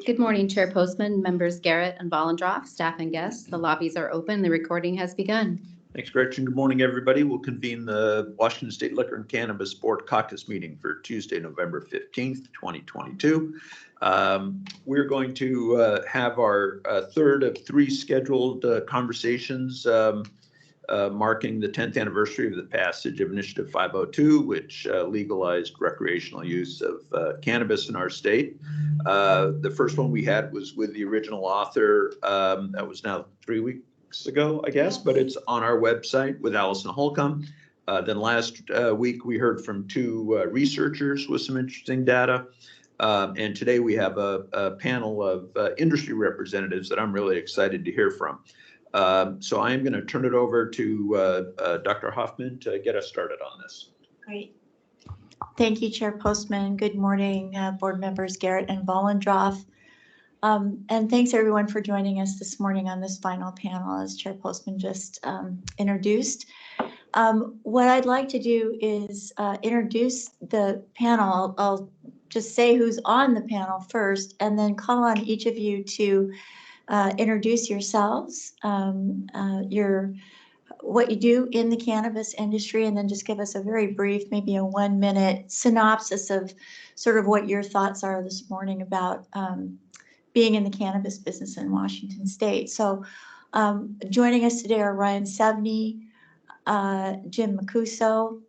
Good morning, Chair Postman, members Garrett and Vollendroff, staff and guests. The lobbies are open. The recording has begun. Thanks, Gretchen. Good morning, everybody. We'll convene the Washington State Liquor and Cannabis Board Caucus meeting for Tuesday, November 15th, 2022. We're going to have our third of three scheduled conversations marking the 10th anniversary of the passage of Initiative 502, which legalized recreational use of cannabis in our state. The first one we had was with the original author. That was now 3 weeks ago, I guess, but it's on our website with Allison Holcomb. Then last week we heard from two researchers with some interesting data. And today we have a panel of industry representatives that I'm really excited to hear from. So I am going to turn it over to Dr. Hoffman to get us started on this. Great. Thank you, Chair Postman. Good morning, board members Garrett and Vollendroff. And thanks everyone for joining us this morning on this final panel, as Chair Postman just introduced. What I'd like to do is introduce the panel. I'll just say who's on the panel first, and then call on each of you to introduce yourselves, what you do in the cannabis industry, and then just give us a very brief, maybe a 1-minute synopsis of sort of what your thoughts are this morning about being in the cannabis business in Washington State. So joining us today are Ryan Seveny, Jim Macuso,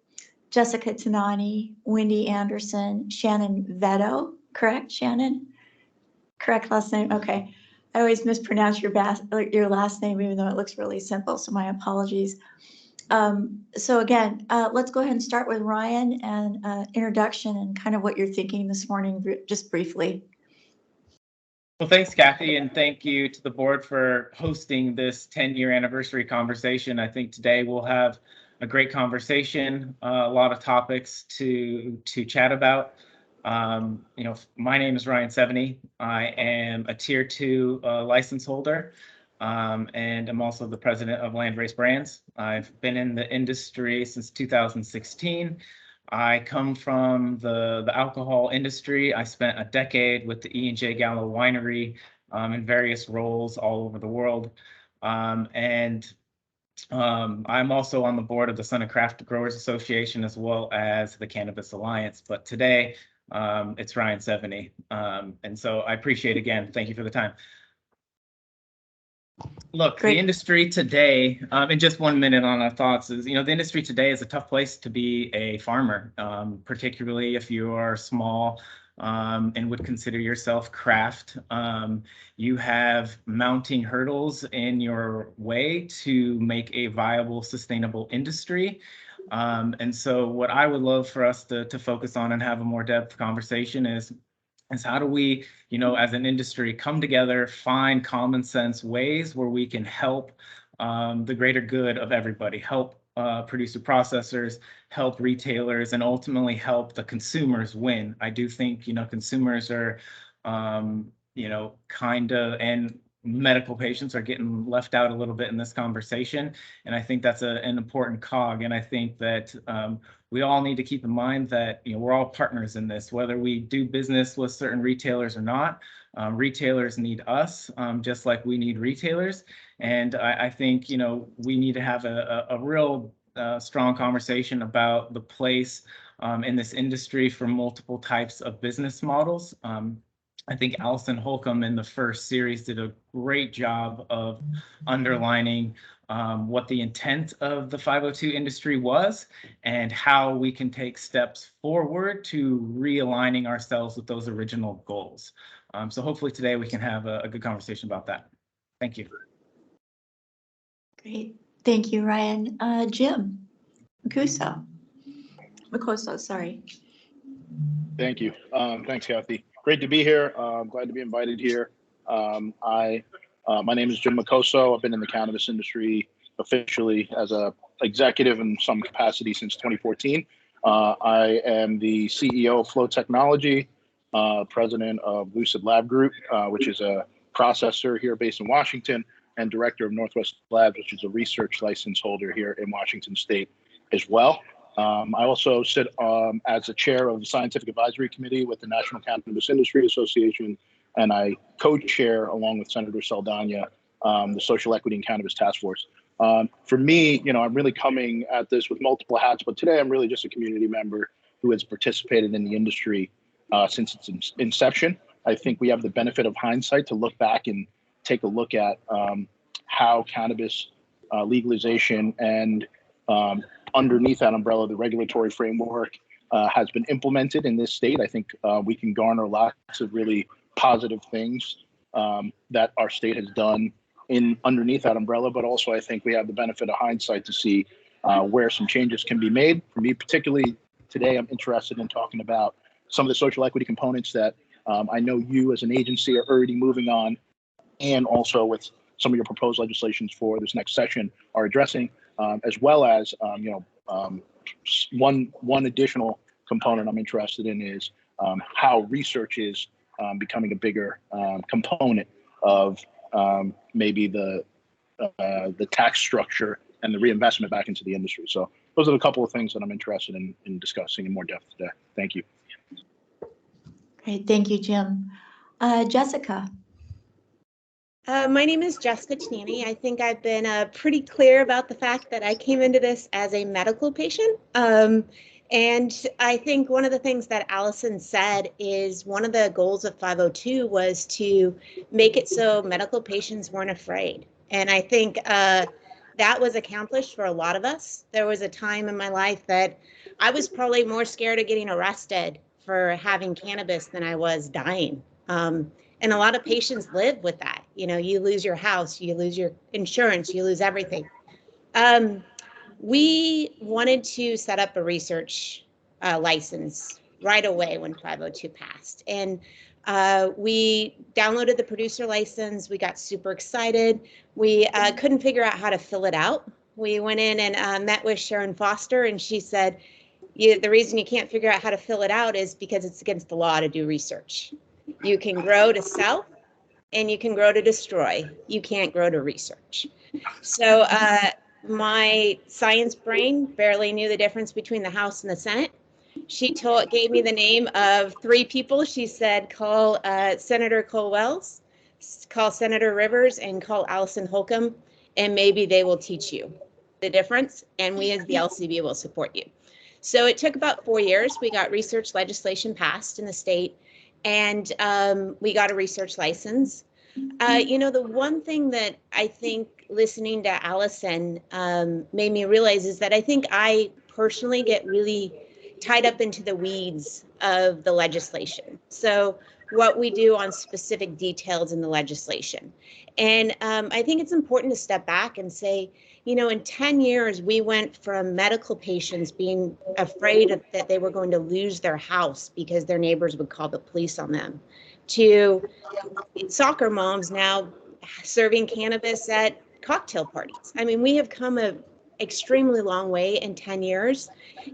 Jessica Tanani, Wendy Anderson, Shannon Vedo, correct, Shannon? Correct last name, okay. I always mispronounce your last name, even though it looks really simple, so my apologies. So again, let's go ahead and start with Ryan and introduction and kind of what you're thinking this morning, just briefly. Well, thanks, Kathy, and thank you to the board for hosting this 10-year anniversary conversation. I think today we'll have a great conversation, a lot of topics to chat about. My name is Ryan Seveny. I am a Tier 2 license holder, and I'm also the president of Landrace Brands. I've been in the industry since 2016. I come from the alcohol industry. I spent a decade with the E&J Gallo Winery in various roles all over the world. I'm also on the board of the Sun and Craft Growers Association as well as the Cannabis Alliance. But today, it's Ryan Seveny. And so I appreciate, again, thank you for the time. Look, Great. The industry today, in just 1 minute on our thoughts is, the industry today is a tough place to be a farmer, particularly if you are small and would consider yourself craft. You have mounting hurdles in your way to make a viable, sustainable industry. And so what I would love for us to focus on and have a more depth conversation is how do we, as an industry, come together, find common sense ways where we can help the greater good of everybody, help producer processors, help retailers, and ultimately help the consumers win. I do think, consumers are, and medical patients are getting left out a little bit in this conversation. And I think that's an important cog. And I think that we all need to keep in mind that we're all partners in this, whether we do business with certain retailers or not. Retailers need us, just like we need retailers. And I think we need to have a real strong conversation about the place in this industry for multiple types of business models. I think Allison Holcomb in the first series did a great job of underlining what the intent of the 502 industry was and how we can take steps forward to realigning ourselves with those original goals. So hopefully today we can have a good conversation about that. Thank you. Great. Thank you, Ryan. Jim Macuso, sorry. Thank you. Thanks, Kathy. Great to be here. I'm glad to be invited here. My name is Jim Macuso. I've been in the cannabis industry officially as a executive in some capacity since 2014. I am the CEO of Flow Technology, president of Lucid Lab Group, which is a processor here based in Washington, and director of Northwest Labs, which is a research license holder here in Washington State as well. I also sit as the chair of the Scientific Advisory Committee with the National Cannabis Industry Association, and I co-chair, along with Senator Saldana, the Social Equity and Cannabis Task Force. For me, I'm really coming at this with multiple hats, but today I'm really just a community member who has participated in the industry since its inception. I think we have the benefit of hindsight to look back and take a look at how cannabis legalization and underneath that umbrella, the regulatory framework has been implemented in this state. I think we can garner lots of really positive things that our state has done underneath that umbrella, but also I think we have the benefit of hindsight to see where some changes can be made. For me, particularly today, I'm interested in talking about some of the social equity components that I know you as an agency are already moving on, and also with some of your proposed legislations for this next session are addressing, as well as one additional component I'm interested in is how research is becoming a bigger component of maybe the tax structure and the reinvestment back into the industry. So those are a couple of things that I'm interested in discussing in more depth today. Thank you. Great, thank you, Jim. Jessica. My name is Jessica Tanney. I think I've been pretty clear about the fact that I came into this as a medical patient. And I think one of the things that Allison said is one of the goals of 502 was to make it so medical patients weren't afraid. And I think that was accomplished for a lot of us. There was a time in my life that I was probably more scared of getting arrested for having cannabis than I was dying. And a lot of patients live with that. You lose your house, you lose your insurance, you lose everything. We wanted to set up a research license right away when 502 passed. And we downloaded the producer license. We got super excited. We couldn't figure out how to fill it out. We went in and met with Sharon Foster, and she said, the reason you can't figure out how to fill it out is because it's against the law to do research. You can grow to sell and you can grow to destroy. You can't grow to research. So my science brain barely knew the difference between the House and the Senate. She gave me the name of 3 people. She said, call Senator Cole Wells, call Senator Rivers, and call Allison Holcomb, and maybe they will teach you the difference, and we as the LCB will support you. So it took about 4 years. We got research legislation passed in the state, and we got a research license. The one thing that I think listening to Allison made me realize is that I think I personally get really tied up into the weeds of the legislation. So what we do on specific details in the legislation. And I think it's important to step back and say, in 10 years, we went from medical patients being afraid that they were going to lose their house because their neighbors would call the police on them, to soccer moms now serving cannabis at cocktail parties. I mean, we have come an extremely long way in 10 years.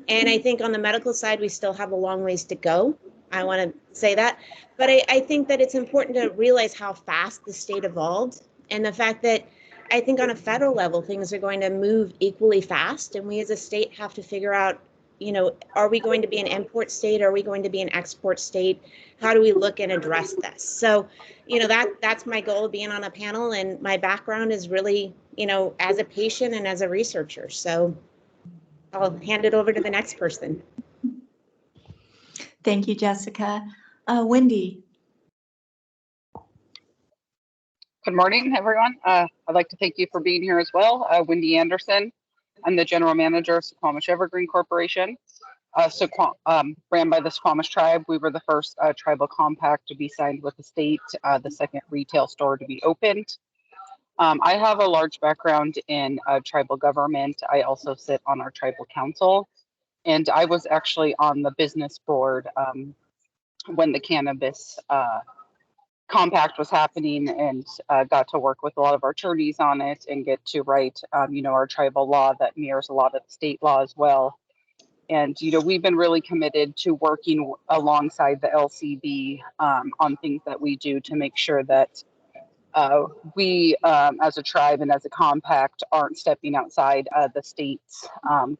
And I think on the medical side, we still have a long ways to go. I want to say that. But I think that it's important to realize how fast the state evolved, and the fact that I think on a federal level, things are going to move equally fast. And we as a state have to figure out, are we going to be an import state? Are we going to be an export state? How do we look and address this? So, that's my goal of being on a panel. And my background is really, as a patient and as a researcher. So I'll hand it over to the next person. Thank you, Jessica. Wendy. Good morning, everyone. I'd like to thank you for being here as well. Wendy Anderson. I'm the general manager of Squamish Evergreen Corporation. Ran by the Squamish tribe. We were the first tribal compact to be signed with the state, the second retail store to be opened. I have a large background in tribal government. I also sit on our tribal council, and I was actually on the business board when the cannabis compact was happening, and got to work with a lot of our attorneys on it and get to write, our tribal law that mirrors a lot of the state law as well. And, we've been really committed to working alongside the LCB on things that we do to make sure that we, as a tribe and as a compact, aren't stepping outside the state's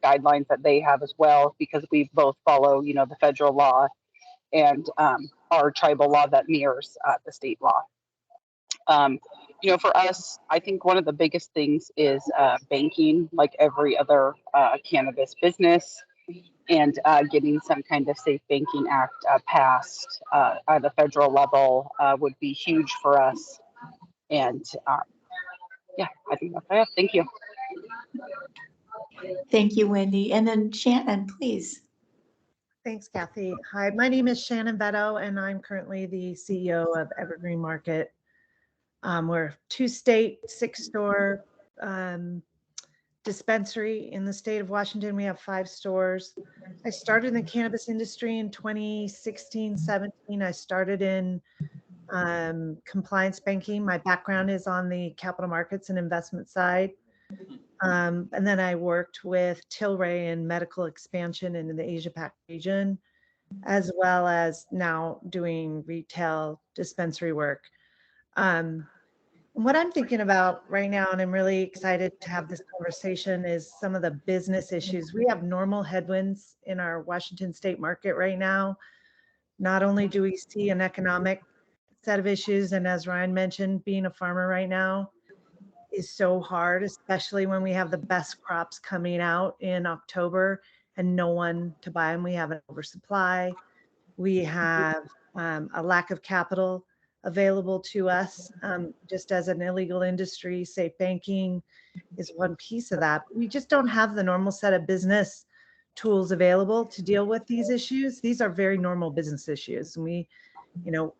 guidelines that they have as well, because we both follow, the federal law. And our tribal law that mirrors the state law. For us, I think one of the biggest things is banking, like every other cannabis business, and getting some kind of Safe Banking Act passed at the federal level would be huge for us. And yeah, I think that's it. Thank you. Thank you, Wendy. And then Shannon, please. Thanks, Kathy. Hi, my name is Shannon Beto, and I'm currently the CEO of Evergreen Market. We're a 2-state, 6-store dispensary in the state of Washington. We have 5 stores. I started in the cannabis industry in 2016, 17. I started in compliance banking. My background is on the capital markets and investment side. And then I worked with Tilray in medical expansion in the Asia Pac region, as well as now doing retail dispensary work. What I'm thinking about right now, and I'm really excited to have this conversation, is some of the business issues. We have normal headwinds in our Washington state market right now. Not only do we see an economic set of issues, and as Ryan mentioned, being a farmer right now is so hard, especially when we have the best crops coming out in October and no one to buy them. We have an oversupply. We have a lack of capital available to us, just as an illegal industry. Safe banking is one piece of that. We just don't have the normal set of business tools available to deal with these issues. These are very normal business issues. And we,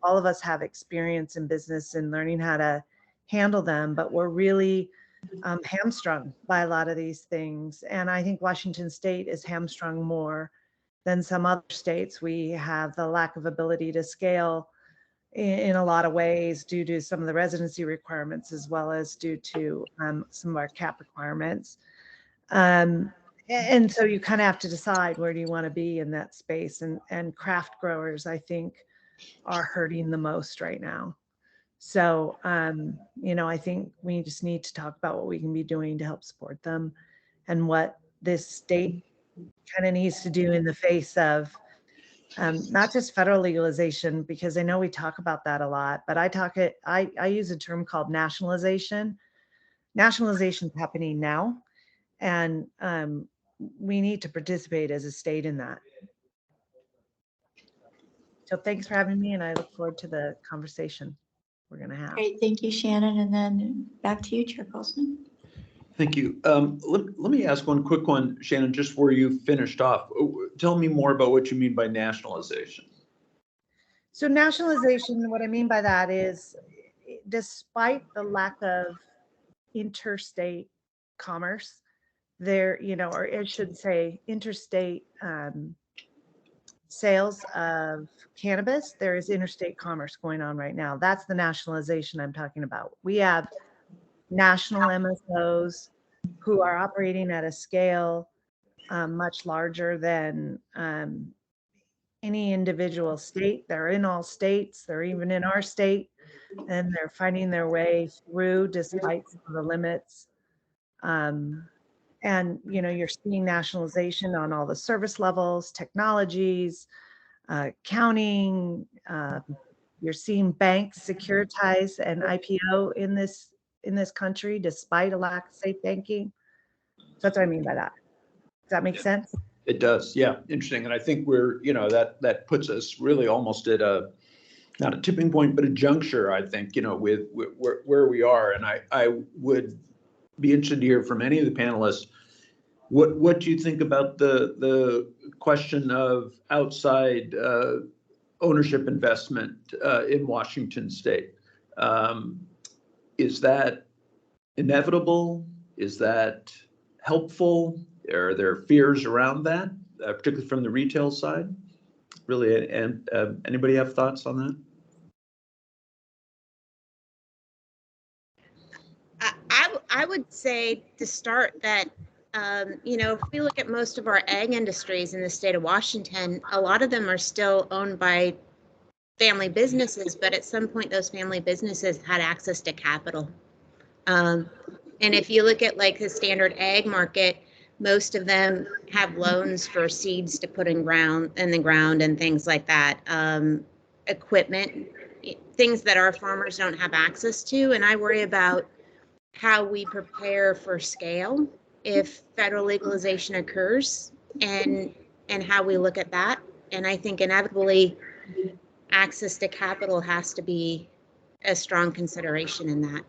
all of us have experience in business and learning how to handle them, but we're really hamstrung by a lot of these things. And I think Washington state is hamstrung more than some other states. We have the lack of ability to scale in a lot of ways due to some of the residency requirements, as well as due to some of our cap requirements. And so you kind of have to decide, where do you want to be in that space? And craft growers, I think, are hurting the most right now. So, I think we just need to talk about what we can be doing to help support them, and what this state kind of needs to do in the face of not just federal legalization, because I know we talk about that a lot, but I use a term called nationalization. Nationalization is happening now, and we need to participate as a state in that. So thanks for having me, and I look forward to the conversation we're going to have. Great. Thank you, Shannon. And then back to you, Chair Postman. Thank you. Let me ask one quick one, Shannon, just where you finished off. Tell me more about what you mean by nationalization. So nationalization, what I mean by that is, despite the lack of interstate commerce, there, or I should say interstate sales of cannabis, there is interstate commerce going on right now. That's the nationalization I'm talking about. We have national MSOs who are operating at a scale much larger than any individual state. They're in all states. They're even in our state, and they're finding their way through despite some of the limits. And, you're seeing nationalization on all the service levels, technologies, accounting. You're seeing banks securitize and IPO in this country, despite a lack of safe banking. So that's what I mean by that. Does that make sense? It does. Yeah. Interesting. And I think we're, that puts us really almost at not a tipping point, but a juncture, I think, with where we are. And I would be interested to hear from any of the panelists. What do you think about the question of outside ownership investment in Washington state? Is that inevitable? Is that helpful? Are there fears around that, particularly from the retail side? Really, and anybody have thoughts on that? I would say to start that, if we look at most of our ag industries in the state of Washington, a lot of them are still owned by family businesses, but at some point those family businesses had access to capital. And if you look at like the standard ag market, most of them have loans for seeds to put in the ground and things like that. equipment, things that our farmers don't have access to. And I worry about how we prepare for scale if federal legalization occurs, and how we look at that. And I think inevitably access to capital has to be a strong consideration in that.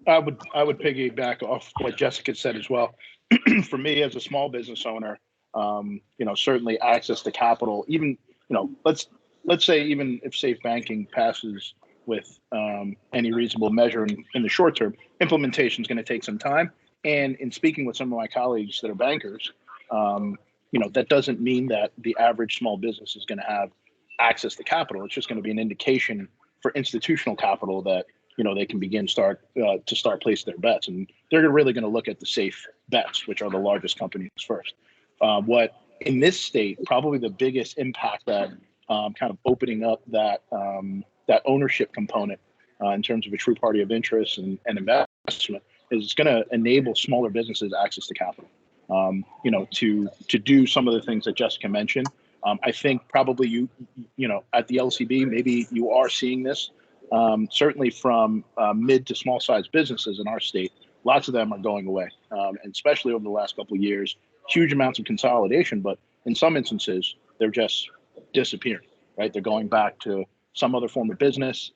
I would piggyback off what Jessica said as well. For me, as a small business owner, certainly access to capital, even, let's say even if safe banking passes with any reasonable measure in the short term, implementation is going to take some time. And in speaking with some of my colleagues that are bankers, that doesn't mean that the average small business is going to have access to capital. It's just going to be an indication for institutional capital that they can begin to start placing their bets, and they're really going to look at the safe bets, which are the largest companies first. What in this state, probably the biggest impact that kind of opening up that ownership component in terms of a true party of interest and investment is going to enable smaller businesses access to capital. To do some of the things that Jessica mentioned. I think probably you at the LCB, maybe you are seeing this. Certainly from mid to small size businesses in our state, lots of them are going away, and especially over the last couple of years, huge amounts of consolidation. But in some instances, they're just disappearing. Right? They're going back to some other form of business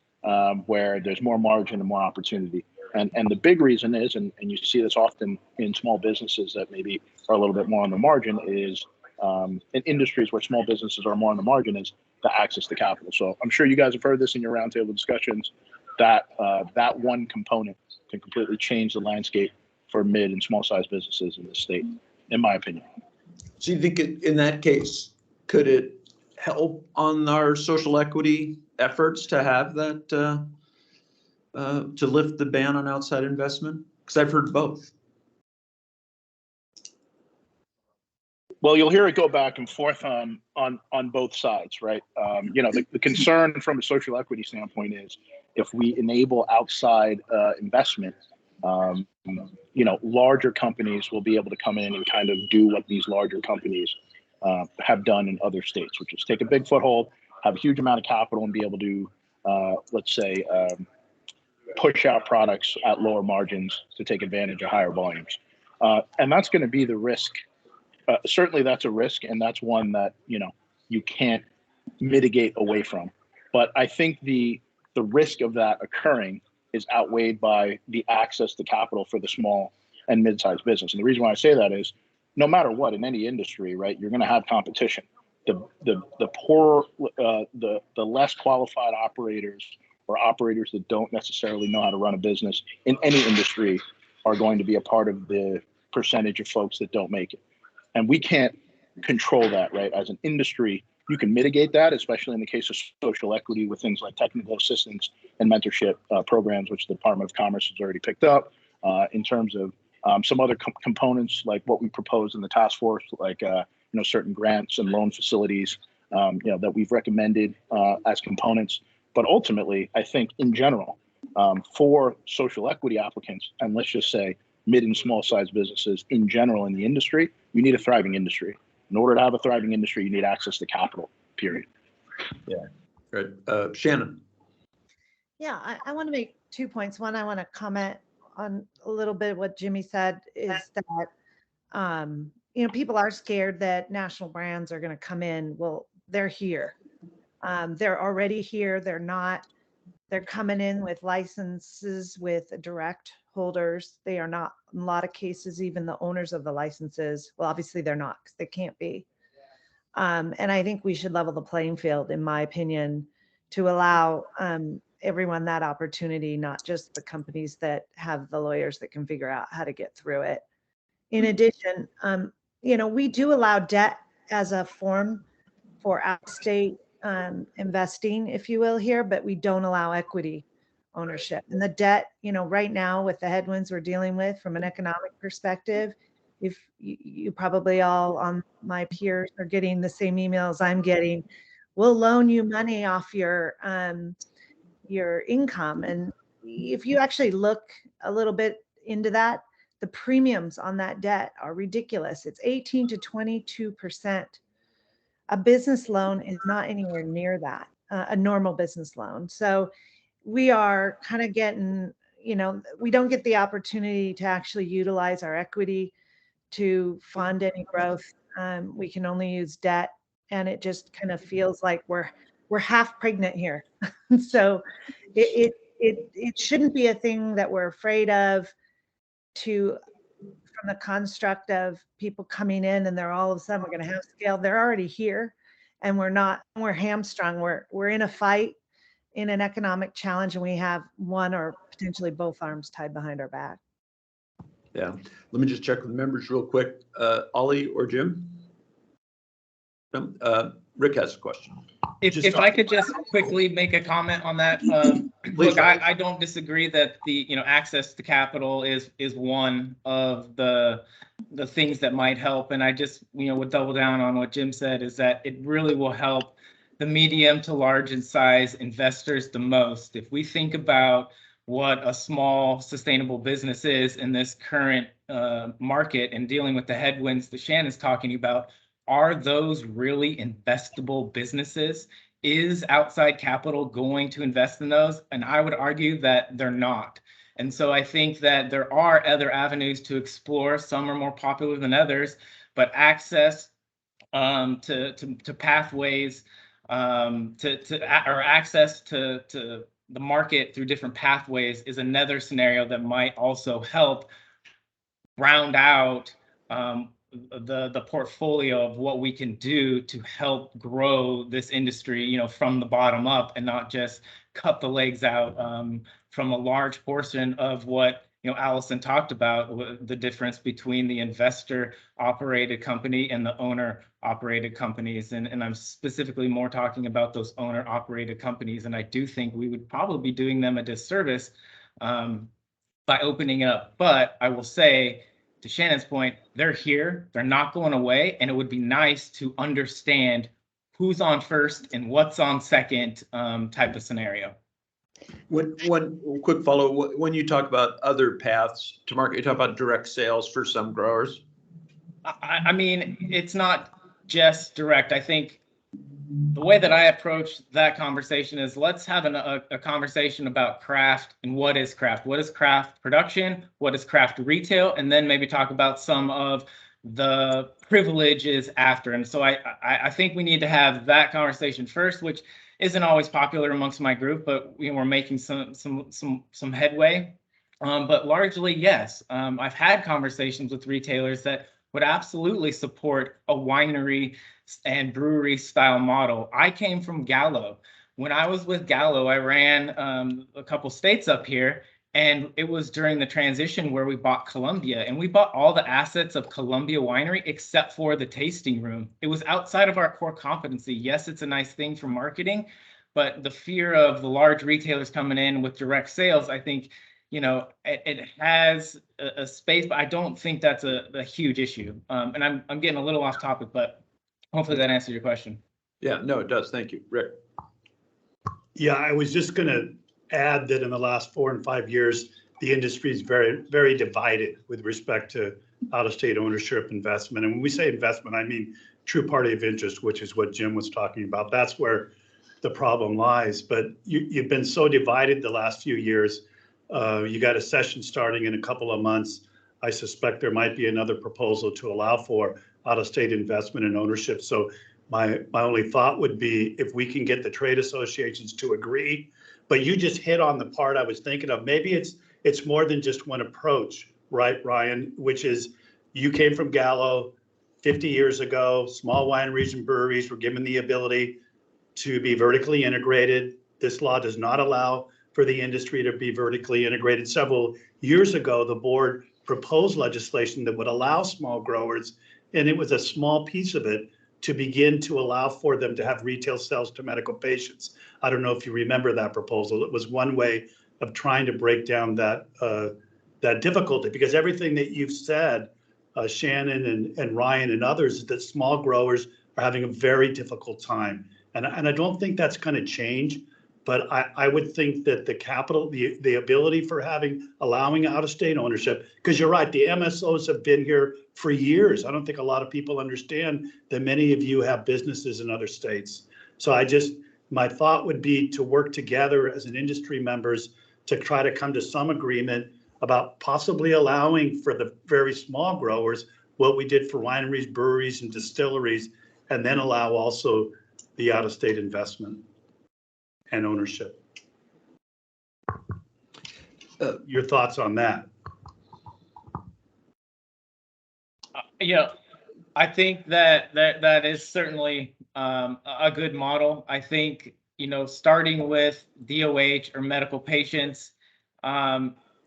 where there's more margin and more opportunity. And the big reason is, and you see this often in small businesses that maybe are a little bit more on the margin, is in industries where small businesses are more on the margin, is the access to capital. So I'm sure you guys have heard this in your roundtable discussions, that that one component can completely change the landscape for mid and small sized businesses in the state, in my opinion. So you think in that case, could it help on our social equity efforts to have that, to lift the ban on outside investment? Because I've heard both. Well, you'll hear it go back and forth on both sides, right? The concern from a social equity standpoint is if we enable outside investment, larger companies will be able to come in and kind of do what these larger companies have done in other states, which is take a big foothold, have a huge amount of capital, and be able to, let's say, push out products at lower margins to take advantage of higher volumes. And that's going to be the risk. Certainly that's a risk, and that's one that you can't mitigate away from. But I think the risk of that occurring is outweighed by the access to capital for the small and mid-sized business. And the reason why I say that is, no matter what, in any industry, right, you're going to have competition. The poor, the less qualified operators, or operators that don't necessarily know how to run a business in any industry, are going to be a part of the percentage of folks that don't make it. And we can't control that, right? As an industry, you can mitigate that, especially in the case of social equity with things like technical assistance and mentorship programs, which the Department of Commerce has already picked up. In terms of some other components, like what we proposed in the task force, like certain grants and loan facilities, that we've recommended as components. But ultimately, I think in general, for social equity applicants, and let's just say mid and small size businesses in general in the industry, you need a thriving industry. In order to have a thriving industry, you need access to capital, period. Yeah, right. Shannon. Yeah, I want to make 2 points. One, I want to comment on a little bit what Jimmy said, is that, people are scared that national brands are going to come in. Well, they're here. They're already here. They're coming in with licenses with direct holders. They are not, in a lot of cases, even the owners of the licenses. Well, obviously they're not, because they can't be. And I think we should level the playing field, in my opinion, to allow everyone that opportunity, not just the companies that have the lawyers that can figure out how to get through it. In addition, we do allow debt as a form for out-of-state investing, if you will, here, but we don't allow equity ownership. And the debt, right now with the headwinds we're dealing with from an economic perspective, if you probably all on my peers are getting the same emails I'm getting, we'll loan you money off your income. And if you actually look a little bit into that, the premiums on that debt are ridiculous. It's 18 to 22%. A business loan is not anywhere near that, a normal business loan. So we are kind of getting, we don't get the opportunity to actually utilize our equity to fund any growth. We can only use debt, and it just kind of feels like we're half pregnant here. So it shouldn't be a thing that we're afraid of, from the construct of people coming in and they're all of a sudden we're going to have scale. They're already here, and we're hamstrung. We're in a fight, in an economic challenge, and we have one or potentially both arms tied behind our back. Yeah, let me just check with the members real quick. Ollie or Jim? Rick has a question. If I could just quickly make a comment on that. Look, I don't disagree that the access to capital is one of the things that might help, and I just would double down on what Jim said, is that it really will help the medium to large in size investors the most. If we think about what a small sustainable business is in this current market and dealing with the headwinds that Shannon's talking about, are those really investable businesses? Is outside capital going to invest in those? And I would argue that they're not. And so I think that there are other avenues to explore. Some are more popular than others, but access to pathways, or access to the market through different pathways is another scenario that might also help round out the portfolio of what we can do to help grow this industry, from the bottom up, and not just cut the legs out from a large portion of what Allison talked about, the difference between the investor operated company and the owner operated companies. And I'm specifically more talking about those owner operated companies. And I do think we would probably be doing them a disservice by opening up. But I will say, to Shannon's point, they're here, they're not going away. And it would be nice to understand who's on first and what's on second type of scenario. One quick follow. When you talk about other paths to market, you talk about direct sales for some growers? I mean, it's not just direct. I think the way that I approach that conversation is, let's have a conversation about craft and what is craft. What is craft production? What is craft retail? And then maybe talk about some of the privileges after. And so I think we need to have that conversation first, which isn't always popular amongst my group, but we're making some headway. But largely, yes, I've had conversations with retailers that would absolutely support a winery and brewery style model. I came from Gallo. When I was with Gallo, I ran a couple states up here, and it was during the transition where we bought Columbia, and we bought all the assets of Columbia Winery except for the tasting room. It was outside of our core competency. Yes, it's a nice thing for marketing, but the fear of the large retailers coming in with direct sales, I think, it has a space, but I don't think that's a huge issue. And I'm getting a little off topic, but hopefully that answers your question. Yeah, no, it does. Thank you, Rick. Yeah, I was just going to add that in the last 4 and 5 years, the industry is very, very divided with respect to out-of-state ownership investment. And when we say investment, I mean true party of interest, which is what Jim was talking about. That's where the problem lies. But you've been so divided the last few years. You got a session starting in a couple of months. I suspect there might be another proposal to allow for out-of-state investment and ownership. So my only thought would be, if we can get the trade associations to agree. But you just hit on the part I was thinking of. Maybe it's more than just one approach, right, Ryan? Which is, you came from Gallo 50 years ago. Small wineries and breweries were given the ability to be vertically integrated. This law does not allow for the industry to be vertically integrated. Several years ago, the board proposed legislation that would allow small growers, and it was a small piece of it, to begin to allow for them to have retail sales to medical patients. I don't know if you remember that proposal. It was one way of trying to break down that difficulty, because everything that you've said, Shannon and Ryan and others, is that small growers are having a very difficult time. And I don't think that's going to change. But I would think that the capital, the ability for allowing out-of-state ownership, because you're right, the MSOs have been here for years. I don't think a lot of people understand that many of you have businesses in other states. So my thought would be to work together as an industry members to try to come to some agreement about possibly allowing for the very small growers what we did for wineries, breweries, and distilleries, and then allow also the out-of-state investment and ownership. Your thoughts on that? Yeah, I think that is certainly a good model. I think, starting with DOH or medical patients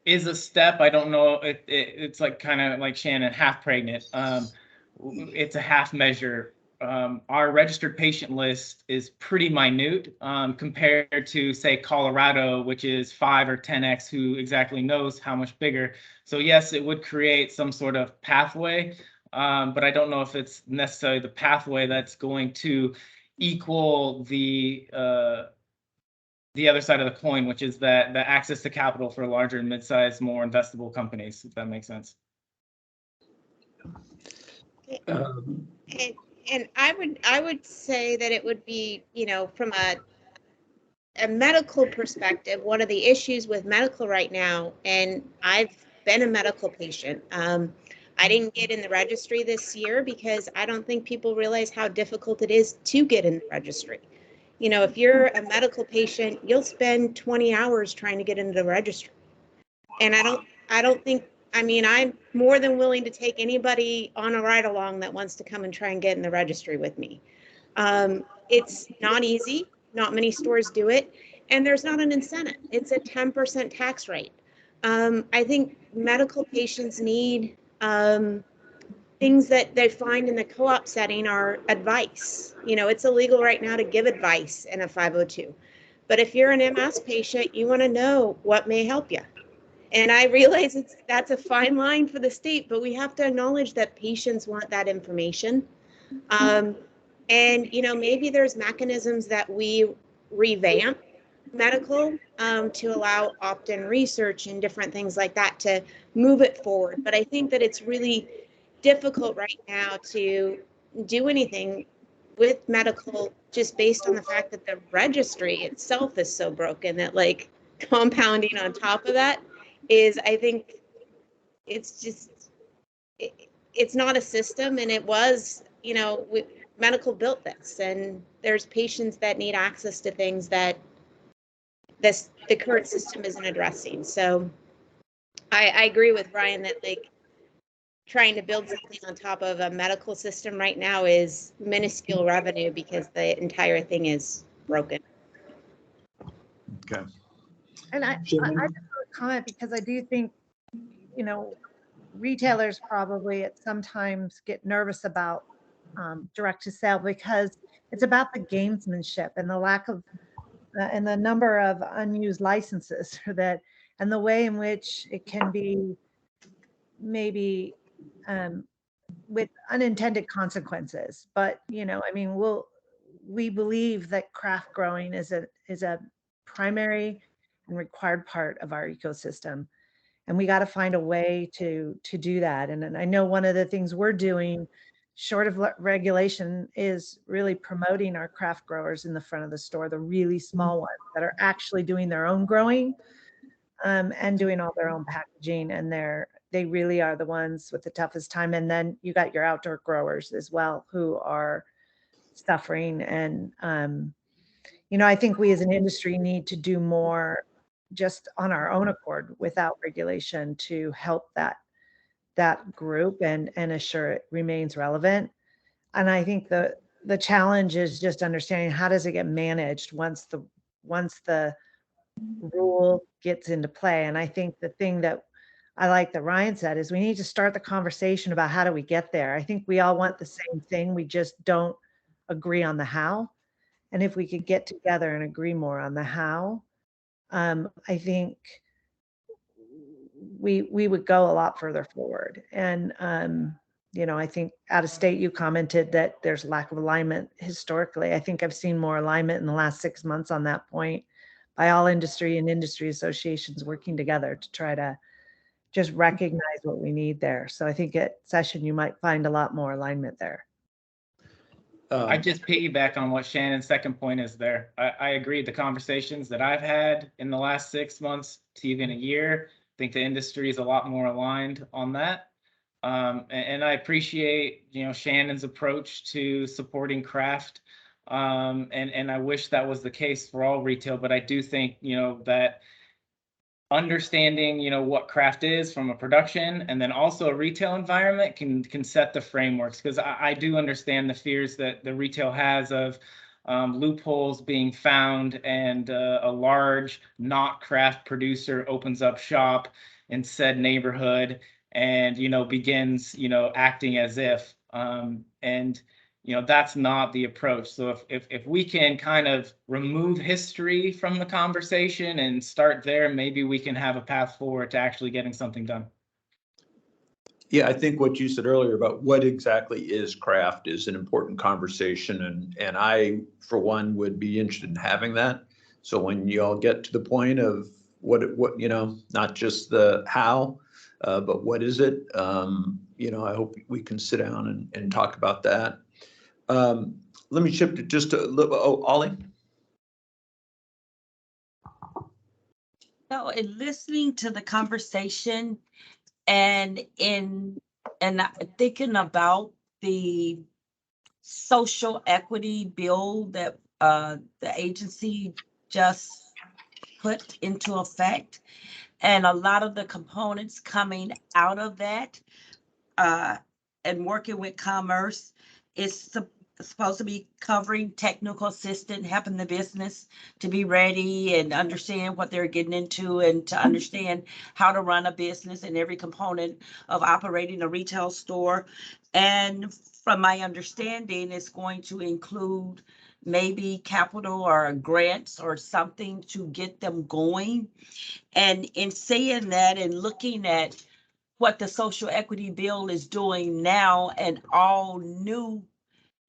is a step. I don't know. It's like kind of like Shannon, half pregnant. It's a half measure. Our registered patient list is pretty minute compared to, say, Colorado, which is 5 or 10x, who exactly knows how much bigger. So yes, it would create some sort of pathway, but I don't know if it's necessarily the pathway that's going to equal the other side of the coin, which is that the access to capital for larger and mid-sized, more investable companies, if that makes sense. And I would say that it would be, from a medical perspective, one of the issues with medical right now, and I've been a medical patient. I didn't get in the registry this year because I don't think people realize how difficult it is to get in the registry. If you're a medical patient, you'll spend 20 hours trying to get into the registry. And I don't think, I'm more than willing to take anybody on a ride along that wants to come and try and get in the registry with me. It's not easy. Not many stores do it. And there's not an incentive. It's a 10% tax rate. I think medical patients need things that they find in the co-op setting are advice. It's illegal right now to give advice in a 502. But if you're an MS patient, you want to know what may help you. And I realize that's a fine line for the state, but we have to acknowledge that patients want that information. And, maybe there's mechanisms that we revamp medical to allow opt-in research and different things like that to move it forward. But I think that it's really difficult right now to do anything with medical just based on the fact that the registry itself is so broken that, like, compounding on top of that is, I think it's just, it's not a system. And it was, medical built this, and there's patients that need access to things that the current system isn't addressing. So I agree with Brian that, like, trying to build something on top of a medical system right now is minuscule revenue because the entire thing is broken. Okay. And I just want to comment because I do think, retailers probably at sometimes get nervous about direct to sale because it's about the gamesmanship and the lack of and the number of unused licenses and the way in which it can be maybe with unintended consequences. But we believe that craft growing is a primary and required part of our ecosystem, and we got to find a way to do that. And I know one of the things we're doing, short of regulation, is really promoting our craft growers in the front of the store, the really small ones that are actually doing their own growing and doing all their own packaging, and they really are the ones with the toughest time. And then you got your outdoor growers as well who are suffering. And I think we as an industry need to do more just on our own accord without regulation to help that group and assure it remains relevant. And I think the challenge is just understanding how does it get managed once the rule gets into play. And I think the thing that I like that Ryan said is we need to start the conversation about how do we get there. I think we all want the same thing. We just don't agree on the how. And if we could get together and agree more on the how, I think we would go a lot further forward. And, I think out of state, you commented that there's lack of alignment historically. I think I've seen more alignment in the last 6 months on that point. by all industry and industry associations working together to try to just recognize what we need there. So I think at session, you might find a lot more alignment there. I just piggyback on what Shannon's second point is there. I agree. The conversations that I've had in the last 6 months to even a year, I think the industry is a lot more aligned on that. And I appreciate, Shannon's approach to supporting craft. And I wish that was the case for all retail, but I do think, that understanding, what craft is from a production and then also a retail environment can set the frameworks, because I do understand the fears that the retail has of loopholes being found, and a large not craft producer opens up shop in said neighborhood and begins acting as if and that's not the approach. So if we can kind of remove history from the conversation and start there, maybe we can have a path forward to actually getting something done. Yeah, I think what you said earlier about what exactly is craft is an important conversation, and I, for one, would be interested in having that. So when you all get to the point of what not just the how, but what is it, I hope we can sit down and talk about that. Let me shift it just a little. Oh, Ollie. No, in listening to the conversation and thinking about the social equity bill that the agency just put into effect, and a lot of the components coming out of that, and working with Commerce is supposed to be covering technical assistance, helping the business to be ready and understand what they're getting into and to understand how to run a business and every component of operating a retail store. And from my understanding, it's going to include maybe capital or grants or something to get them going. And in saying that and looking at what the social equity bill is doing now, and all new,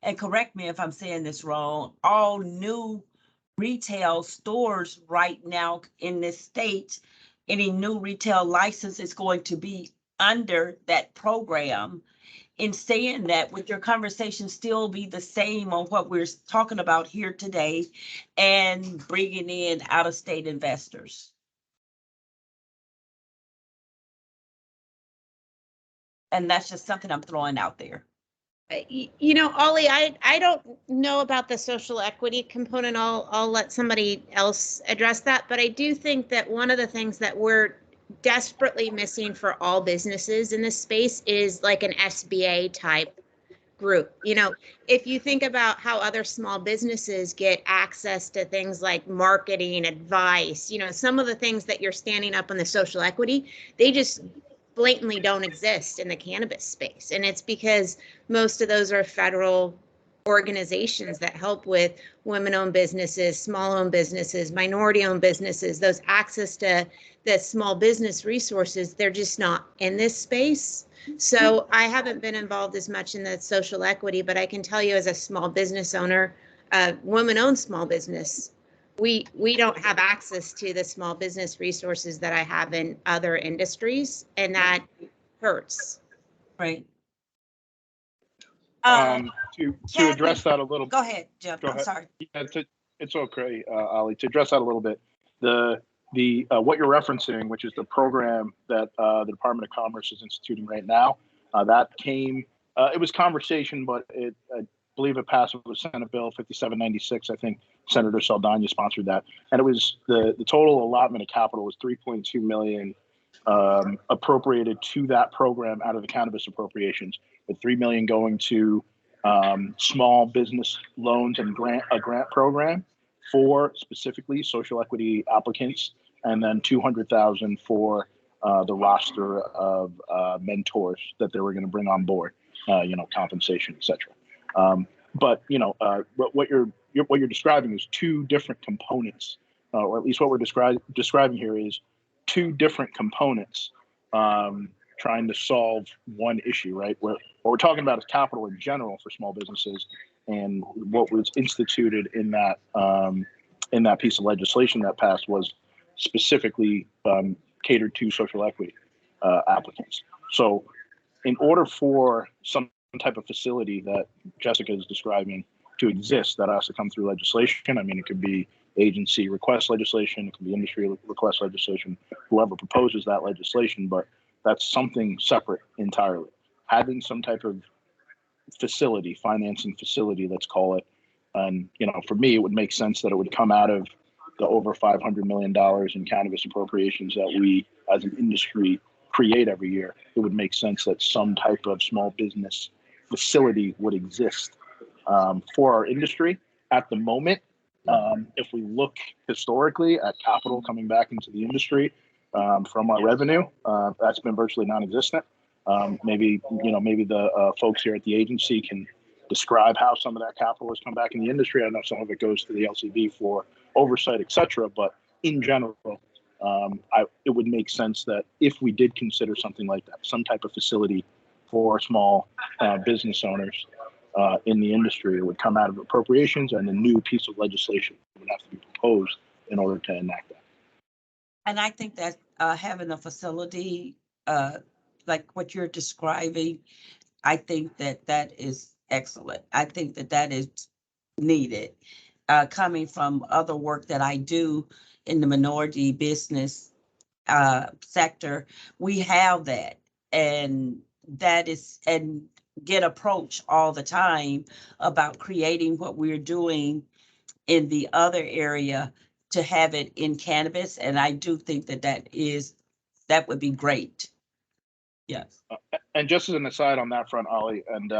and correct me if I'm saying this wrong, all new retail stores right now in this state, any new retail license is going to be under that program. In saying that, would your conversation still be the same on what we're talking about here today and bringing in out-of-state investors? And that's just something I'm throwing out there. Ollie, I don't know about the social equity component. I'll let somebody else address that. But I do think that one of the things that we're desperately missing for all businesses in this space is like an SBA type group. If you think about how other small businesses get access to things like marketing, advice, some of the things that you're standing up on the social equity, they just blatantly don't exist in the cannabis space. And it's because most of those are federal organizations that help with women-owned businesses, small-owned businesses, minority-owned businesses. Those access to the small business resources, they're just not in this space. So I haven't been involved as much in the social equity, but I can tell you as a small business owner, women-owned small business, we don't have access to the small business resources that I have in other industries, and that hurts. Right. To address that a little. Go ahead, Jim. Go ahead. I'm sorry. Yeah, it's okay, Ollie. To address that a little bit, the what you're referencing, which is the program that the Department of Commerce is instituting right now, that came. It was conversation, but I believe it passed with Senate Bill 5796. I think Senator Saldana sponsored that, and it was the total allotment of capital was $3.2 million appropriated to that program out of the cannabis appropriations, with $3 million going to small business loans and a grant program for specifically social equity applicants, and then $200,000 for the roster of mentors that they were going to bring on board, compensation, etc. But what you're describing is two different components, or at least what we're describing here is two different components trying to solve one issue, right? What we're talking about is capital in general for small businesses, and what was instituted in that in that piece of legislation that passed was specifically catered to social equity applicants. So in order for some type of facility that Jessica is describing to exist, that has to come through legislation. I mean, it could be agency request legislation, it could be industry request legislation, whoever proposes that legislation, but that's something separate entirely. Having some type of facility, financing facility, let's call it, and for me, it would make sense that it would come out of the over $500 million in cannabis appropriations that we as an industry create every year. It would make sense that some type of small business facility would exist for our industry. At the moment, if we look historically at capital coming back into the industry from our revenue, that's been virtually non-existent. Maybe the folks here at the agency can describe how some of that capital has come back in the industry. I know some of it goes to the LCB for oversight, et cetera, but in general, it would make sense that if we did consider something like that, some type of facility for small business owners in the industry, it would come out of appropriations, and a new piece of legislation would have to be proposed in order to enact that. And I think that having a facility like what you're describing, I think that is excellent. I think that is needed. Coming from other work that I do in the minority business sector, we have that, and get approached all the time about creating what we're doing in the other area to have it in cannabis, and I do think that would be great. Yes. And just as an aside on that front, Ollie, and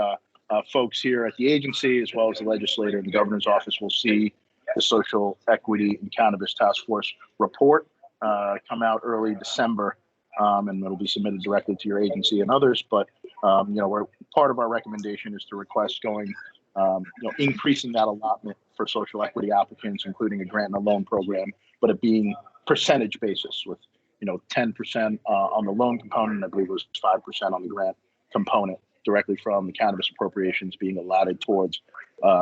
folks here at the agency, as well as the legislator and the governor's office, will see the Social Equity and Cannabis Task Force report come out early December, and it'll be submitted directly to your agency and others. But where part of our recommendation is to request increasing that allotment for social equity applicants, including a grant and a loan program, but it being percentage basis with 10% on the loan component, I believe it was 5% on the grant component, directly from the cannabis appropriations being allotted towards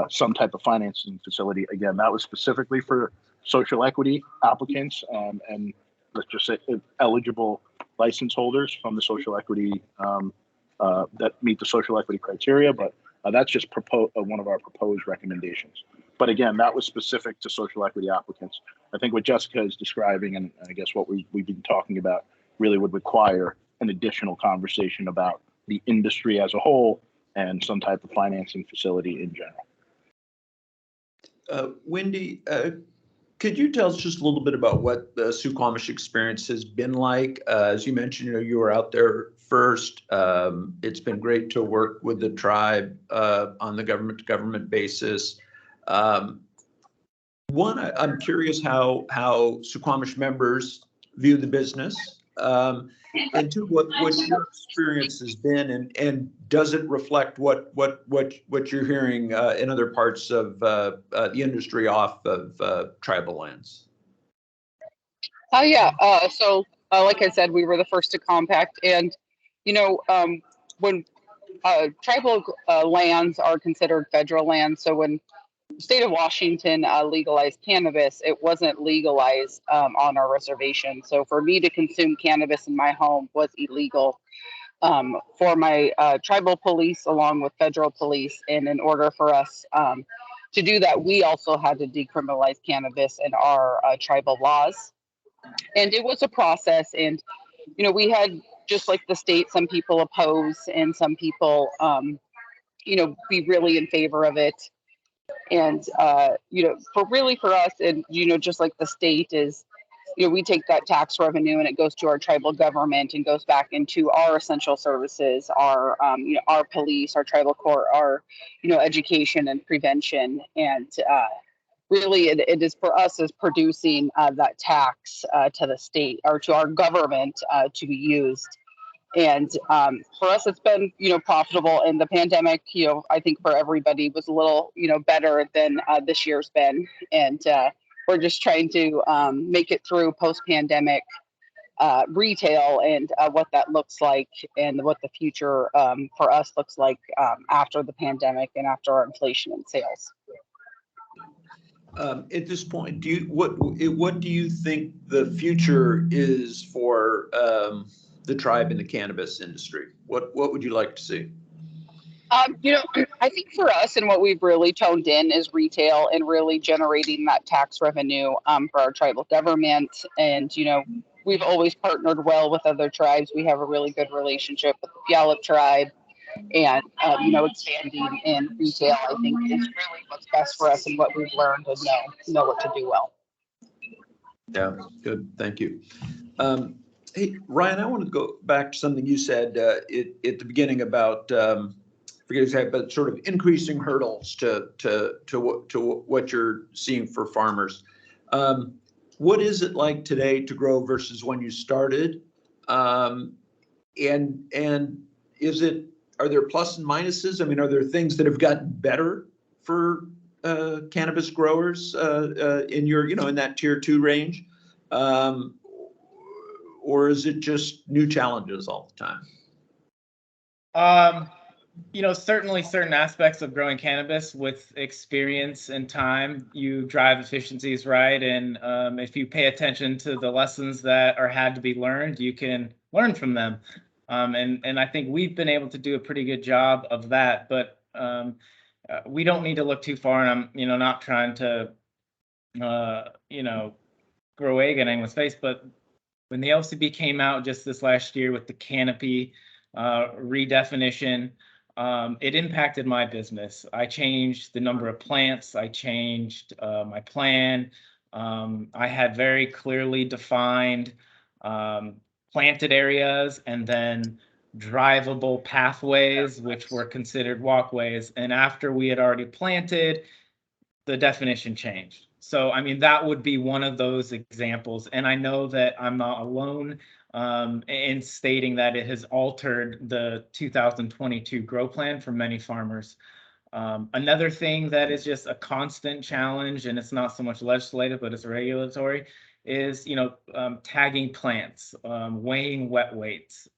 some type of financing facility. Again, that was specifically for social equity applicants and let's just say eligible license holders from the social equity that meet the social equity criteria. But that's just one of our proposed recommendations. But again, that was specific to social equity applicants. I think what Jessica is describing, and I guess what we've been talking about, really would require an additional conversation about the industry as a whole and some type of financing facility in general. Wendy, could you tell us just a little bit about what the Suquamish experience has been like? As you mentioned, you were out there first. It's been great to work with the tribe on the government-to-government basis. One, I'm curious how Suquamish members view the business, and two, what your experience has been, and does it reflect what you're hearing in other parts of the industry off of tribal lands? Yeah. So, like I said, we were the first to compact, and when tribal lands are considered federal lands, so when the state of Washington legalized cannabis, it wasn't legalized on our reservation. So for me to consume cannabis in my home was illegal for my tribal police along with federal police. And in order for us to do that, we also had to decriminalize cannabis in our tribal laws. And it was a process. And, we had, just like the state, some people oppose and some people, be really in favor of it. And, for us, and, just like the state is, we take that tax revenue and it goes to our tribal government and goes back into our essential services, our police, our tribal court, our, education and prevention. And really, it is for us as producing that tax to the state or to our government to be used. And for us, it's been, profitable. And the pandemic, I think for everybody was a little, better than this year's been. And we're just trying to make it through post-pandemic retail and what that looks like and what the future for us looks like after the pandemic and after our inflation and sales. At this point, what do you think the future is for the tribe in the cannabis industry? What would you like to see? I think for us and what we've really toned in is retail and really generating that tax revenue for our tribal government. And, we've always partnered well with other tribes. We have a really good relationship with the Puyallup tribe. And, expanding in retail, I think, is really what's best for us and what we've learned and know what to do well. Yeah, good. Thank you. Hey, Ryan, I want to go back to something you said at the beginning about forget exactly, but sort of increasing hurdles to what you're seeing for farmers. What is it like today to grow versus when you started? And are there plus and minuses? I mean, are there things that have gotten better for cannabis growers in your, in that tier 2 range? Or is it just new challenges all the time? Certainly certain aspects of growing cannabis with experience and time, you drive efficiencies, right? And if you pay attention to the lessons that are had to be learned, you can learn from them. And I think we've been able to do a pretty good job of that, but we don't need to look too far. And I'm, not trying to, grow egg in anyone's face, but when the LCB came out just this last year with the canopy redefinition, it impacted my business. I changed the number of plants. I changed my plan. I had very clearly defined planted areas and then drivable pathways, which were considered walkways. And after we had already planted, the definition changed. So, I mean, that would be one of those examples. And I know that I'm not alone in stating that it has altered the 2022 grow plan for many farmers. Another thing that is just a constant challenge, and it's not so much legislative, but it's regulatory, is, tagging plants, weighing wet weights.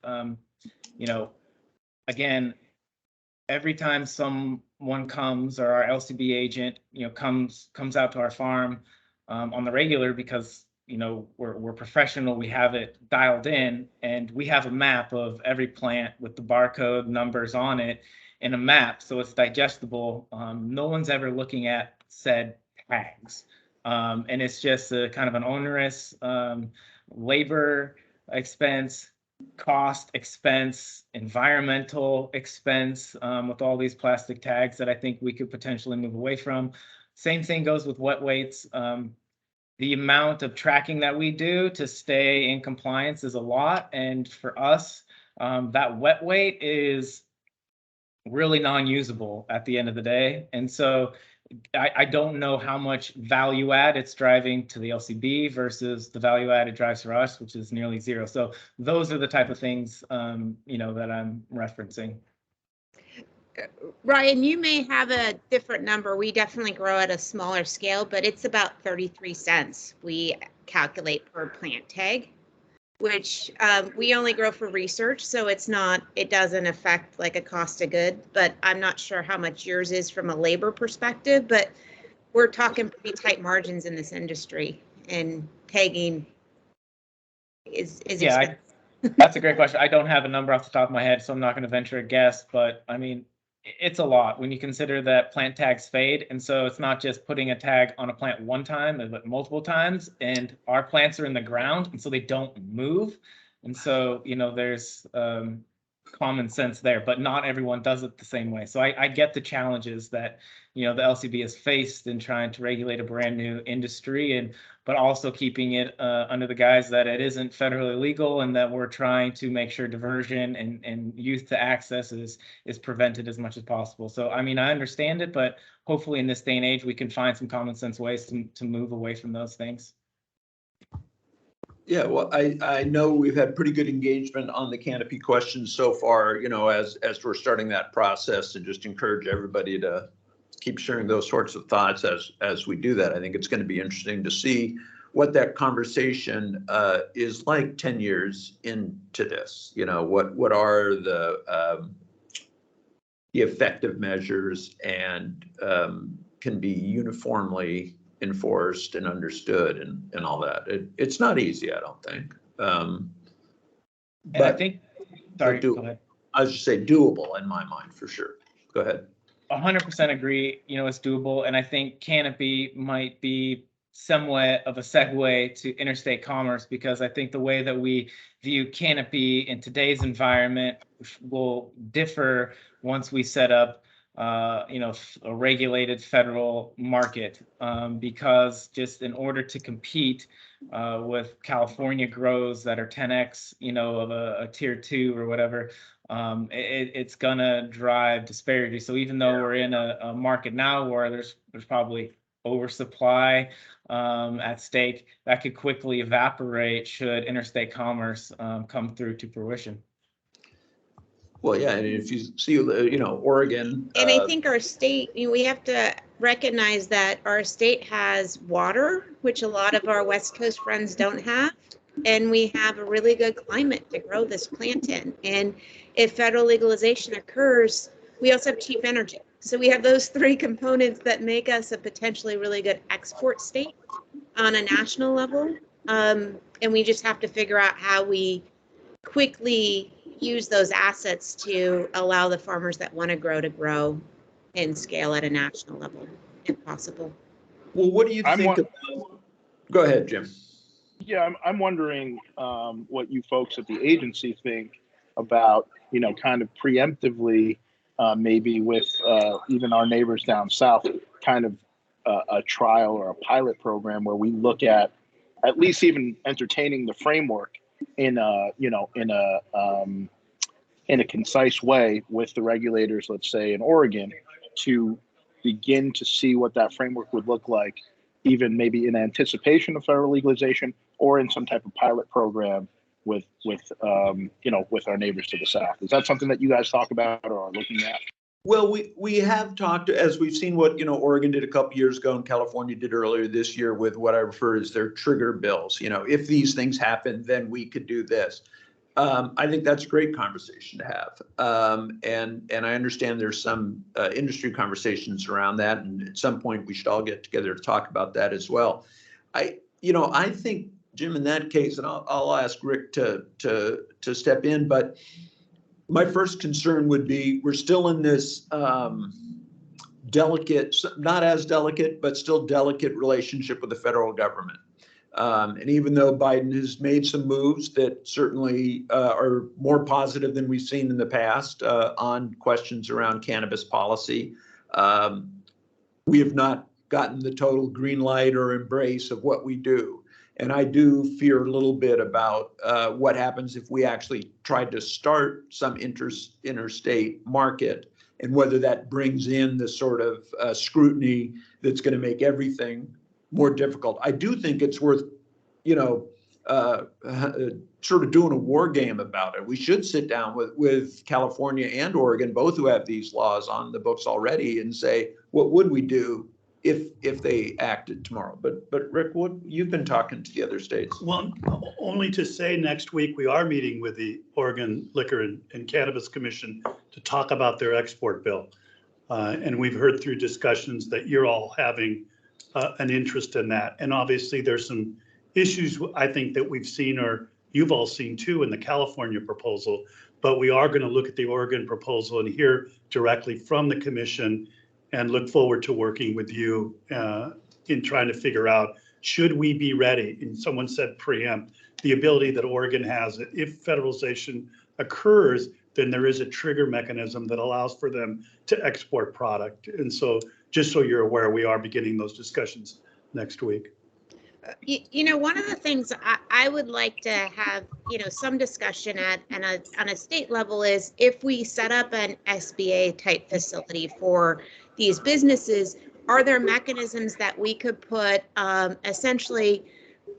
Again, every time someone comes or our LCB agent, comes out to our farm on the regular, because we're professional, we have it dialed in, and we have a map of every plant with the barcode numbers on it in a map, so it's digestible. No one's ever looking at said tags, and it's just a kind of an onerous labor expense, cost expense, environmental expense with all these plastic tags that I think we could potentially move away from. Same thing goes with wet weights. The amount of tracking that we do to stay in compliance is a lot. And for us, that wet weight is really non-usable at the end of the day. And so I don't know how much value add it's driving to the LCB versus the value add it drives for us, which is nearly zero. So those are the type of things, that I'm referencing. Ryan, you may have a different number. We definitely grow at a smaller scale, but it's about 33 cents we calculate per plant tag, which we only grow for research. So it doesn't affect like a cost of good, but I'm not sure how much yours is from a labor perspective, but we're talking pretty tight margins in this industry, and tagging is yeah, that's a great question. I don't have a number off the top of my head, so I'm not going to venture a guess, but I mean, it's a lot when you consider that plant tags fade. And so it's not just putting a tag on a plant one time, but multiple times. And our plants are in the ground, and so they don't move. And so, there's common sense there, but not everyone does it the same way. So I get the challenges that, the LCB has faced in trying to regulate a brand new industry, but also keeping it under the guise that it isn't federally legal, and that we're trying to make sure diversion and youth to access is prevented as much as possible. So, I mean, I understand it, but hopefully in this day and age, we can find some common sense ways to move away from those things. Yeah, well, I know we've had pretty good engagement on the canopy questions so far, as we're starting that process, and just encourage everybody to keep sharing those sorts of thoughts as we do that. I think it's going to be interesting to see what that conversation is like 10 years into this. What are the effective measures, and can be uniformly enforced and understood and all that. It's not easy, I don't think. And I But think, sorry, do- go ahead. I was just say doable in my mind for sure. Go ahead. 100% agree. It's doable, and I think Canopy might be somewhat of a segue to interstate commerce, because I think the way that we view Canopy in today's environment will differ once we set up, a regulated federal market, because just in order to compete with California grows that are 10x, of a tier 2 or whatever. It's gonna drive disparity. So even though we're in a market now where there's probably oversupply at stake, that could quickly evaporate should interstate commerce come through to fruition. Well, yeah, and if you see, Oregon. And I think our state, we have to recognize that our state has water, which a lot of our West Coast friends don't have. And we have a really good climate to grow this plant in. And if federal legalization occurs, we also have cheap energy. So we have those three components that make us a potentially really good export state on a national level. And we just have to figure out how we quickly use those assets to allow the farmers that want to grow and scale at a national level, if possible. Well, what do you think about? Go ahead, Jim. Yeah, I'm wondering what you folks at the agency think about, kind of preemptively, maybe with even our neighbors down south, kind of a trial or a pilot program where we look at least even entertaining the framework in a concise way with the regulators, let's say in Oregon, to begin to see what that framework would look like, even maybe in anticipation of federal legalization or in some type of pilot program with our neighbors to the south. Is that something that you guys talk about or are looking at? Well, we have talked, as we've seen what, Oregon did a couple years ago and California did earlier this year with what I refer as their trigger bills. If these things happen, then we could do this. I think that's a great conversation to have. And I understand there's some industry conversations around that. And at some point we should all get together to talk about that as well. I think, Jim, in that case, and I'll ask Rick to step in, but my first concern would be we're still in this delicate, not as delicate, but still delicate relationship with the federal government. And even though Biden has made some moves that certainly are more positive than we've seen in the past on questions around cannabis policy, we have not gotten the total green light or embrace of what we do. And I do fear a little bit about what happens if we actually try to start some interstate market and whether that brings in the sort of scrutiny that's going to make everything more difficult. I do think it's worth, sort of doing a war game about it. We should sit down with California and Oregon, both who have these laws on the books already, and say, what would we do if they acted tomorrow? But Rick, you've been talking to the other states. Well, only to say next week we are meeting with the Oregon Liquor and Cannabis Commission to talk about their export bill. And we've heard through discussions that you're all having an interest in that. And obviously there's some issues I think that we've seen, or you've all seen too, in the California proposal, but we are going to look at the Oregon proposal and hear directly from the commission and look forward to working with you in trying to figure out, should we be ready? And someone said preempt, the ability that Oregon has, if federalization occurs, then there is a trigger mechanism that allows for them to export product. And so just so you're aware, we are beginning those discussions next week. One of the things I would like to have, some discussion on a state level is if we set up an SBA type facility for these businesses, are there mechanisms that we could put essentially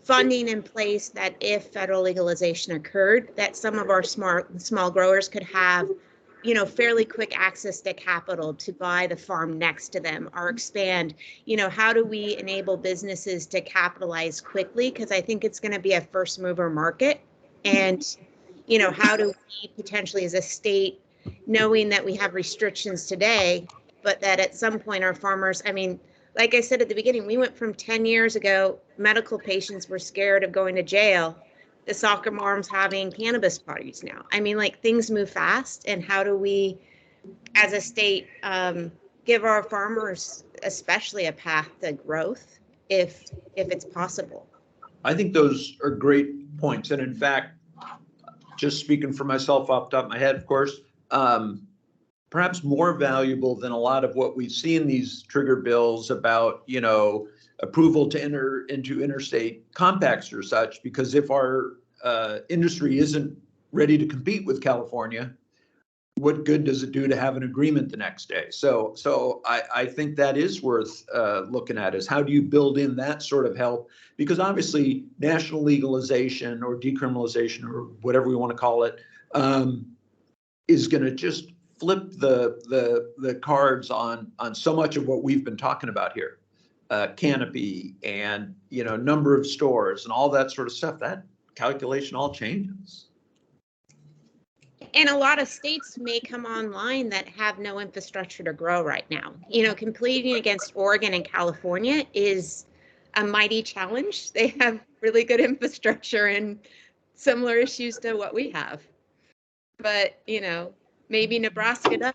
funding in place that if federal legalization occurred, that some of our small growers could have, fairly quick access to capital to buy the farm next to them or expand? How do we enable businesses to capitalize quickly? Because I think it's going to be a first mover market. And, how do we potentially as a state, knowing that we have restrictions today, but that at some point our farmers, like I said at the beginning, we went from 10 years ago, medical patients were scared of going to jail, the soccer moms having cannabis parties now. I mean, like, things move fast, and how do we, as a state, give our farmers especially a path to growth if it's possible? I think those are great points. And in fact, just speaking for myself off the top of my head, of course, perhaps more valuable than a lot of what we see in these trigger bills about, approval to enter into interstate compacts or such, because if our industry isn't ready to compete with California, what good does it do to have an agreement the next day? So I think that is worth looking at, is how do you build in that sort of help? Because obviously national legalization or decriminalization or whatever we want to call it is going to just flip the cards on so much of what we've been talking about here. Canopy and, number of stores and all that sort of stuff, that calculation all changes. And a lot of states may come online that have no infrastructure to grow right now. Competing against Oregon and California is a mighty challenge. They have really good infrastructure and similar issues to what we have. But, maybe Nebraska does.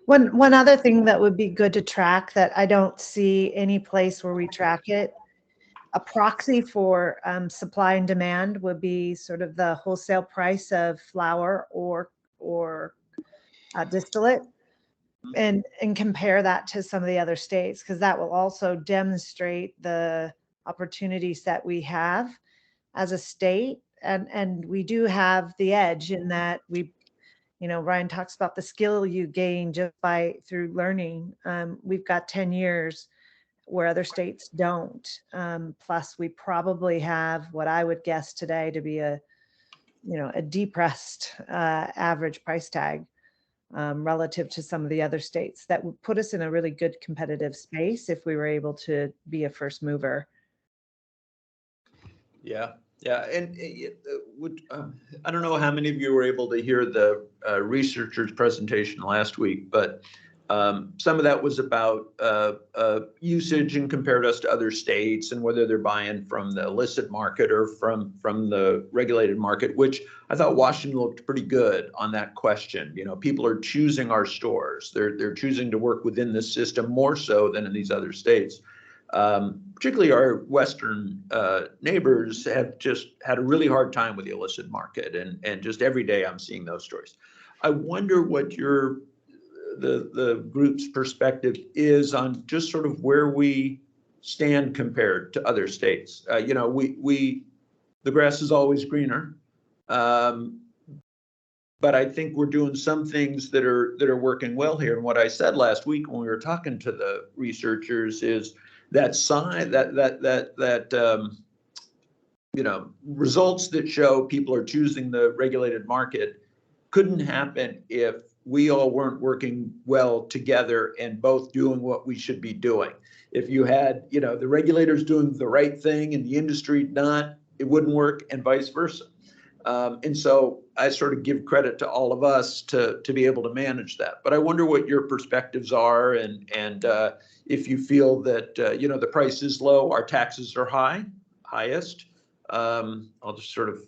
One other thing that would be good to track that I don't see any place where we track it, a proxy for supply and demand would be sort of the wholesale price of flour or distillate, and compare that to some of the other states, because that will also demonstrate the opportunities that we have as a state. And we do have the edge in that Ryan talks about the skill you gain just through learning. We've got 10 years where other states don't. Plus we probably have what I would guess today to be a depressed average price tag relative to some of the other states that would put us in a really good competitive space if we were able to be a first mover. Yeah. And I don't know how many of you were able to hear the researchers' presentation last week, but some of that was about usage and compared us to other states and whether they're buying from the illicit market or from the regulated market, which I thought Washington looked pretty good on that question. People are choosing our stores. They're choosing to work within this system more so than in these other states. Particularly our Western neighbors have just had a really hard time with the illicit market, and just every day I'm seeing those stories. I wonder what the group's perspective is on just sort of where we stand compared to other states. The grass is always greener, but I think we're doing some things that are working well here. And what I said last week when we were talking to the researchers is that sign results that show people are choosing the regulated market couldn't happen if we all weren't working well together and both doing what we should be doing. If you had, the regulators doing the right thing and the industry not, it wouldn't work, and vice versa. And so I sort of give credit to all of us to be able to manage that. But I wonder what your perspectives are, and if you feel that the price is low, our taxes are highest. I'll just sort of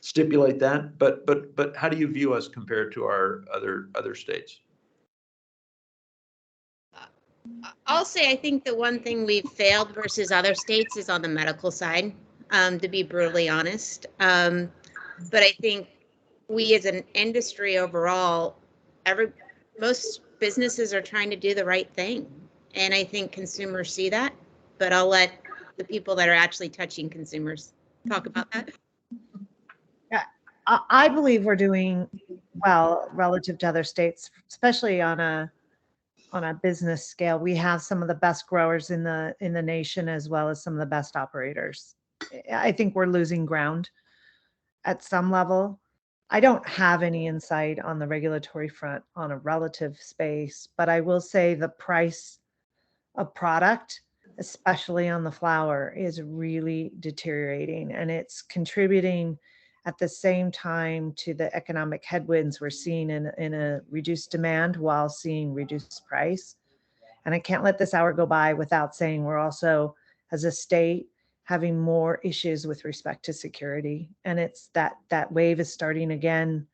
stipulate that. But how do you view us compared to our other states? I'll say I think the one thing we've failed versus other states is on the medical side, to be brutally honest. But I think we as an industry overall, most businesses are trying to do the right thing. And I think consumers see that, but I'll let the people that are actually touching consumers talk about that. Yeah, I believe we're doing well relative to other states, especially on a business scale. We have some of the best growers in the nation, as well as some of the best operators. I think we're losing ground at some level. I don't have any insight on the regulatory front on a relative space, but I will say the price of product, especially on the flower, is really deteriorating, and it's contributing at the same time to the economic headwinds we're seeing in a reduced demand while seeing reduced price. And I can't let this hour go by without saying we're also, as a state, having more issues with respect to security. And it's that wave is starting again.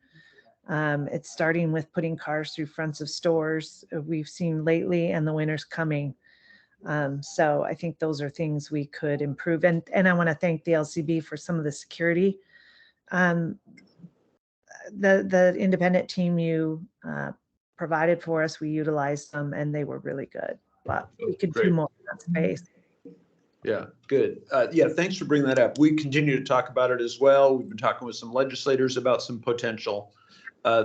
It's starting with putting cars through fronts of stores we've seen lately, and the winter's coming. So I think those are things we could improve. And I want to thank the LCB for some of the security. The independent team you provided for us, we utilized them and they were really good. But we could do more in that space. Yeah, good. Yeah, thanks for bringing that up. We continue to talk about it as well. We've been talking with some legislators about some potential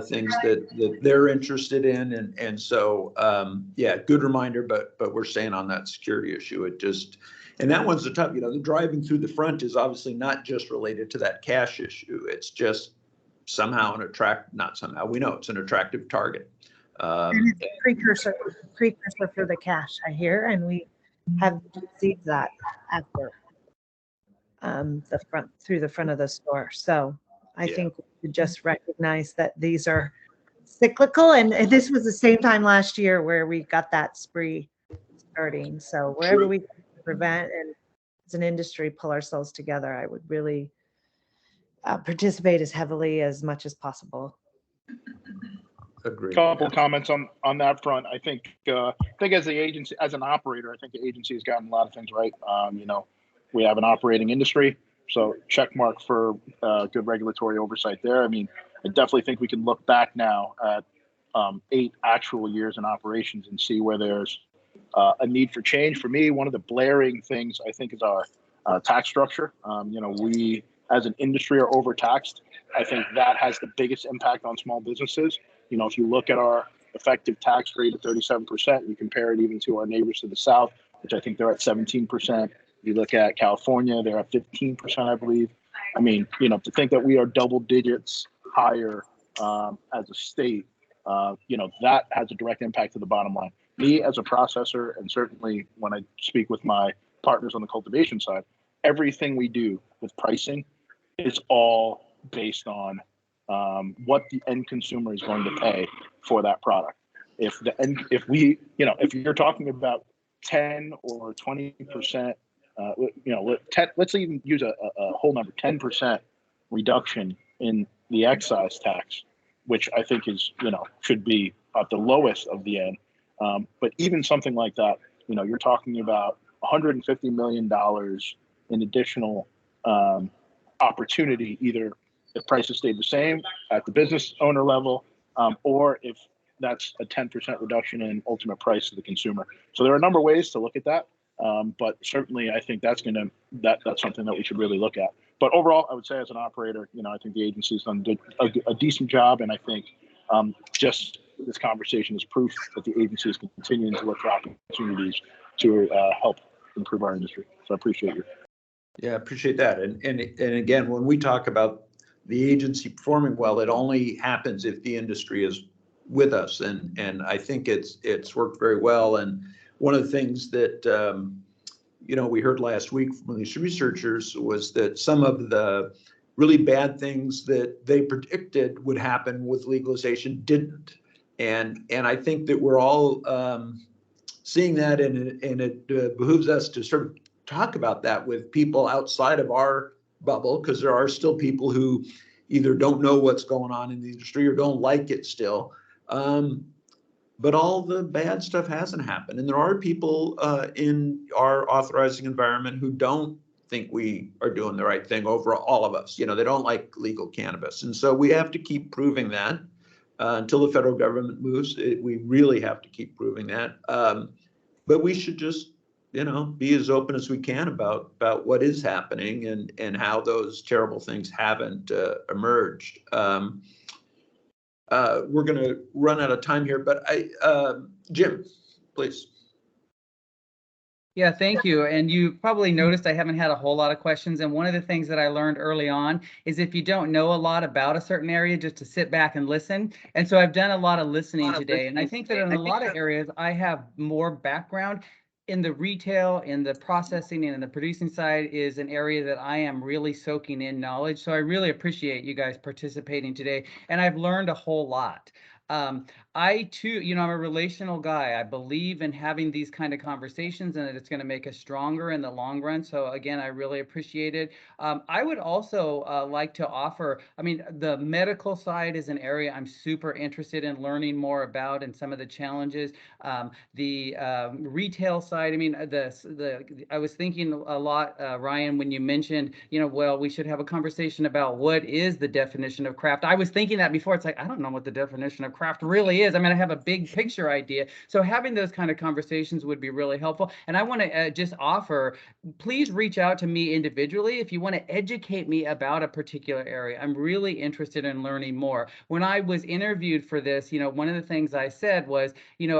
things that they're interested in. And so, yeah, good reminder, but we're staying on that security issue. And that one's the tough, the driving through the front is obviously not just related to that cash issue. It's just somehow we know it's an attractive target. And it's a precursor for the cash, I hear, and we have received that after through the front of the store. So I think we should just recognize that these are cyclical, and this was the same time last year where we got that spree starting. So wherever we can prevent and as an industry pull ourselves together, I would really participate as heavily as much as possible. Agreed. Couple comments on that front. I think as the agency, as an operator, I think the agency has gotten a lot of things right. We have an operating industry, so check mark for good regulatory oversight there. I mean, I definitely think we can look back now at 8 actual years in operations and see where there's a need for change. For me, one of the blaring things I think is our tax structure. We as an industry are overtaxed. I think that has the biggest impact on small businesses. If you look at our effective tax rate of 37%, you compare it even to our neighbors to the south, which I think they're at 17%. You look at California, they're at 15%, I believe. I mean, to think that we are double digits higher as a state, that has a direct impact to the bottom line. Me as a processor, and certainly when I speak with my partners on the cultivation side, everything we do with pricing is all based on what the end consumer is going to pay for that product. If you're talking about 10 or 20%, let's even use a whole number, 10% reduction in the excise tax, which I think is, should be at the lowest of the end. But even something like that, you're talking about $150 million in additional opportunity, either if prices stayed the same at the business owner level, or if that's a 10% reduction in ultimate price to the consumer. So there are a number of ways to look at that. But certainly I think that's something that we should really look at. But overall, I would say as an operator, I think the agency's done a decent job. And I think just this conversation is proof that the agency is continuing to look for opportunities to help improve our industry. So I appreciate you. Yeah, I appreciate that. And again, when we talk about the agency performing well, it only happens if the industry is with us. And I think it's worked very well. And one of the things that, we heard last week from these researchers was that some of the really bad things that they predicted would happen with legalization didn't. And I think that we're all seeing that, and it behooves us to sort of talk about that with people outside of our bubble, because there are still people who either don't know what's going on in the industry or don't like it still. But all the bad stuff hasn't happened. And there are people in our authorizing environment who don't think we are doing the right thing over all of us. They don't like legal cannabis. And so we have to keep proving that until the federal government moves. We really have to keep proving that. But we should just, be as open as we can about what is happening and how those terrible things haven't emerged. We're going to run out of time here, but Jim, please. Yeah, thank you. And you probably noticed I haven't had a whole lot of questions. And one of the things that I learned early on is if you don't know a lot about a certain area, just to sit back and listen. And so I've done a lot of listening today. And I think that in a lot of areas, I have more background in the retail, in the processing, and in the producing side is an area that I am really soaking in knowledge. So I really appreciate you guys participating today, and I've learned a whole lot. I too, I'm a relational guy. I believe in having these kind of conversations and that it's going to make us stronger in the long run. So again, I really appreciate it. I would also like to offer, the medical side is an area I'm super interested in learning more about and some of the challenges. The retail side, I was thinking a lot, Ryan, when you mentioned, well, we should have a conversation about what is the definition of craft. I was thinking that before. It's like, I don't know what the definition of craft really is. I have a big picture idea. So having those kind of conversations would be really helpful. And I want to just offer, please reach out to me individually if you want to educate me about a particular area. I'm really interested in learning more. When I was interviewed for this, one of the things I said was,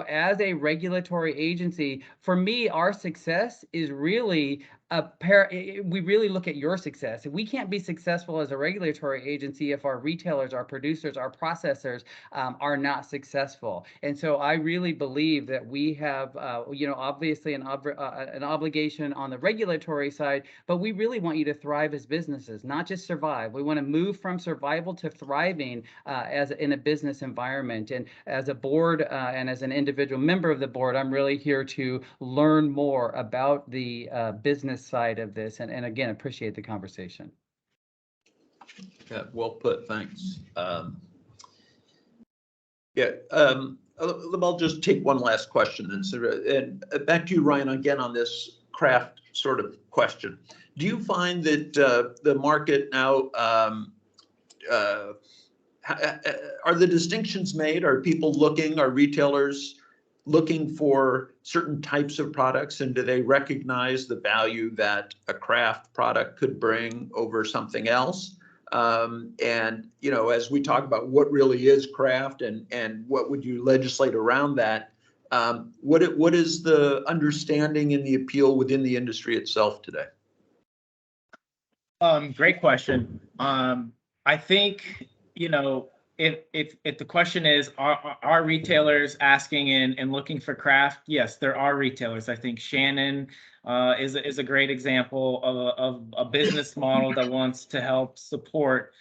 as a regulatory agency, for me, our success is really we really look at your success. We can't be successful as a regulatory agency if our retailers, our producers, our processors are not successful. And so I really believe that we have, obviously an obligation on the regulatory side, but we really want you to thrive as businesses, not just survive. We want to move from survival to thriving as in a business environment. And as a board and as an individual member of the board, I'm really here to learn more about the business side of this. And again, appreciate the conversation. Yeah, well put. Thanks. I'll just take one last question and back to you, Ryan, again on this craft sort of question. Do you find that the market now, are the distinctions made? Are people are retailers looking for certain types of products, and do they recognize the value that a craft product could bring over something else? As we talk about what really is craft and what would you legislate around that, what is the understanding and the appeal within the industry itself today? Great question. I think, if the question is, are retailers asking and looking for craft? Yes, there are retailers. I think Shannon is a great example of a business model that wants to help support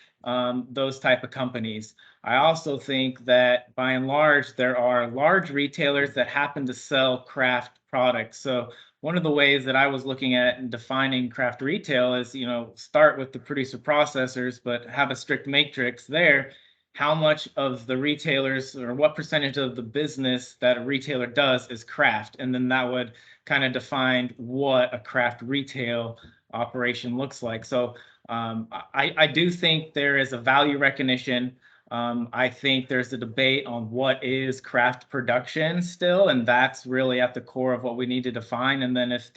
those type of companies. I also think that by and large, there are large retailers that happen to sell craft products. So one of the ways that I was looking at and defining craft retail is, start with the producer processors, but have a strict matrix there. How much of the retailers or what percentage of the business that a retailer does is craft? And then that would kind of define what a craft retail operation looks like. So I do think there is a value recognition. I think there's a debate on what is craft production still, and that's really at the core of what we need to define. And then if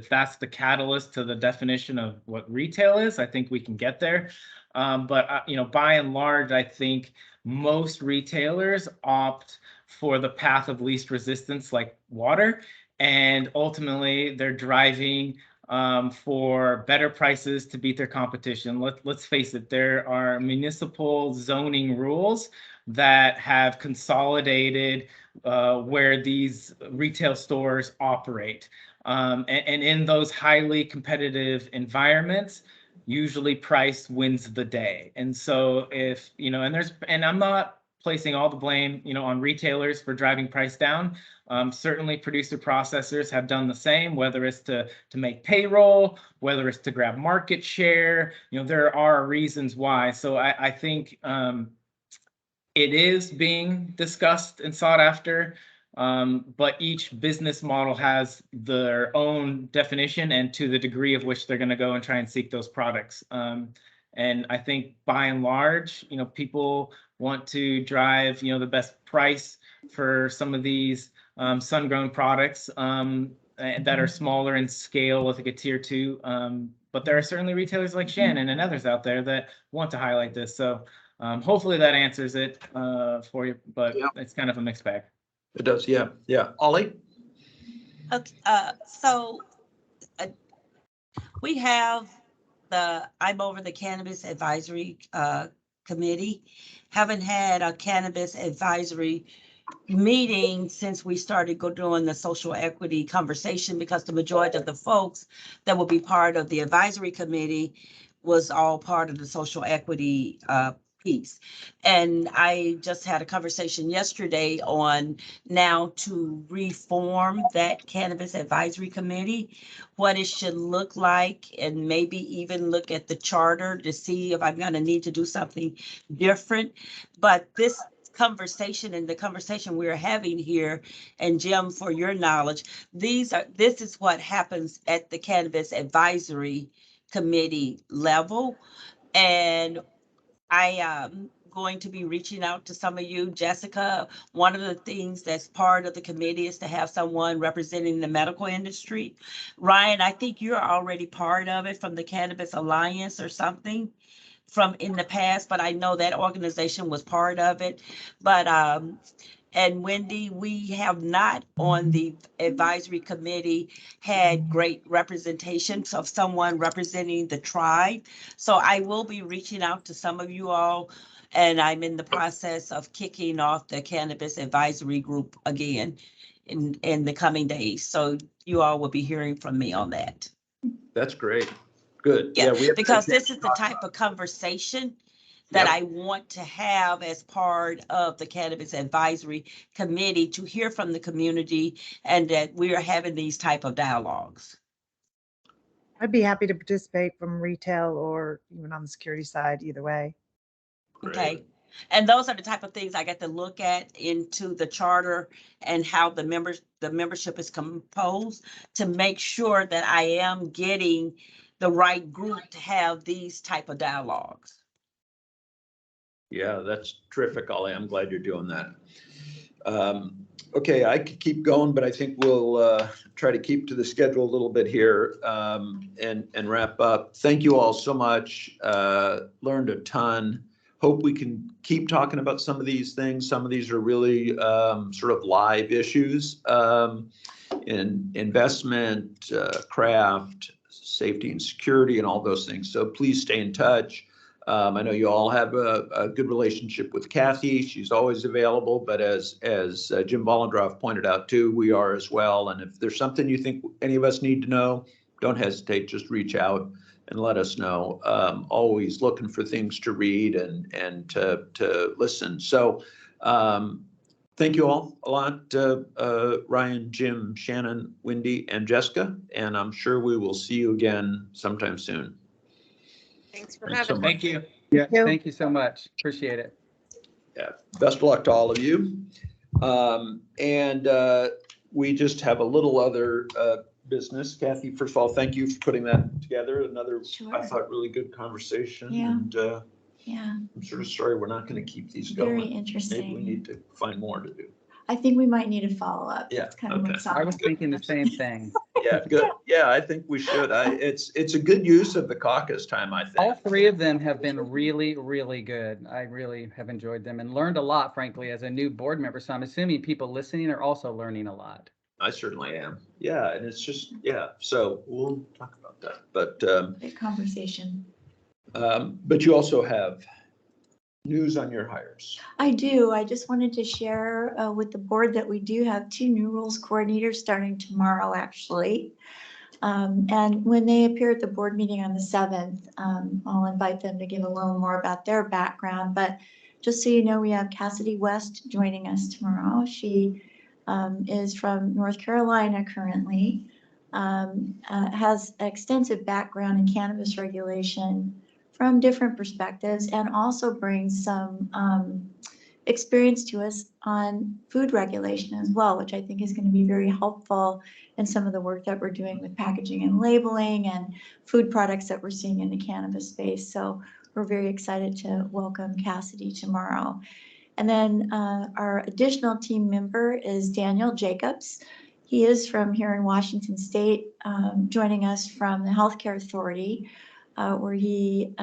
that's the catalyst to the definition of what retail is, I think we can get there. But by and large, I think most retailers opt for the path of least resistance, like water, and ultimately they're driving for better prices to beat their competition. Let's face it, there are municipal zoning rules that have consolidated where these retail stores operate. And in those highly competitive environments, usually price wins the day. And so if, and I'm not placing all the blame, on retailers for driving price down. Certainly producer processors have done the same, whether it's to make payroll, whether it's to grab market share, there are reasons why. So I think it is being discussed and sought after, but each business model has their own definition and to the degree of which they're going to go and try and seek those products. And I think by and large, people want to drive, the best price for some of these sun-grown products that are smaller in scale with like a tier 2. But there are certainly retailers like Shannon and others out there that want to highlight this. So hopefully that answers it for you, but yeah, it's kind of a mixed bag. It does, yeah. Yeah. Ollie? Okay, we have I'm over the Cannabis Advisory Committee. Haven't had a Cannabis Advisory meeting since we started doing the social equity conversation, because the majority of the folks that will be part of the advisory committee was all part of the social equity piece. And I just had a conversation yesterday on now to reform that cannabis advisory committee, what it should look like, and maybe even look at the charter to see if I'm going to need to do something different. But this conversation and the conversation we're having here, and Jim, for your knowledge, this is what happens at the cannabis advisory committee level. And I am going to be reaching out to some of you. Jessica, one of the things that's part of the committee is to have someone representing the medical industry. Ryan, I think you're already part of it from the Cannabis Alliance or something from in the past, but I know that organization was part of it. But and Wendy, we have not on the advisory committee had great representation of someone representing the tribe. So I will be reaching out to some of you all, and I'm in the process of kicking off the cannabis advisory group again in the coming days. So you all will be hearing from me on that. That's great. Good. Yeah, we have because this is the type of conversation that I want to have as part of the Cannabis Advisory Committee, to hear from the community, and that we are having these type of dialogues. I'd be happy to participate from retail or even on the security side, either way. Okay. And those are the type of things I get to look at into the charter and how the membership is composed, to make sure that I am getting the right group to have these type of dialogues. Yeah, that's terrific, Ollie. I'm glad you're doing that. Okay, I could keep going, but I think we'll try to keep to the schedule a little bit here and wrap up. Thank you all so much. Learned a ton. Hope we can keep talking about some of these things. Some of these are really sort of live issues in investment, craft, safety and security, and all those things. So please stay in touch. I know you all have a good relationship with Kathy. She's always available, but as Jim Vollendroff pointed out too, we are as well. And if there's something you think any of us need to know, don't hesitate, just reach out and let us know. Always looking for things to read and to listen. So thank you all a lot, Ryan, Jim, Shannon, Wendy, and Jessica. And I'm sure we will see you again sometime soon. Thanks for Thanks so having much. me. Thank you. Yeah, you. thank you so much. Appreciate it. Yeah, best of luck to all of you. We just have a little other business. Kathy, first of all, thank you for putting that together. Another, Sure. I thought, really good conversation. Yeah. And Yeah, I'm sort of sorry we're not going to keep these very going. Maybe we interesting. need to find more to do. I think we might need a follow-up. Yeah, That's kind of okay. what's I was on. thinking the same thing. Yeah, good. Yeah, I think we should. It's a good use of the caucus time, I All think. three of them have been really, really good. I really have enjoyed them and learned a lot, frankly, as a new board member. So I'm assuming people listening are also learning a lot. I certainly am. Yeah, and it's just, yeah. So we'll talk about that. Great conversation. But you also have news on your hires. I do. I just wanted to share with the board that we do have 2 new rules coordinators starting tomorrow, actually. And when they appear at the board meeting on the 7th, I'll invite them to give a little more about their background. But just so you know, we have Cassidy West joining us tomorrow. She is from North Carolina currently, has extensive background in cannabis regulation from different perspectives, and also brings some experience to us on food regulation as well, which I think is going to be very helpful in some of the work that we're doing with packaging and labeling and food products that we're seeing in the cannabis space. So we're very excited to welcome Cassidy tomorrow. And then our additional team member is Daniel Jacobs. He is from here in Washington State, joining us from the Healthcare Authority, where he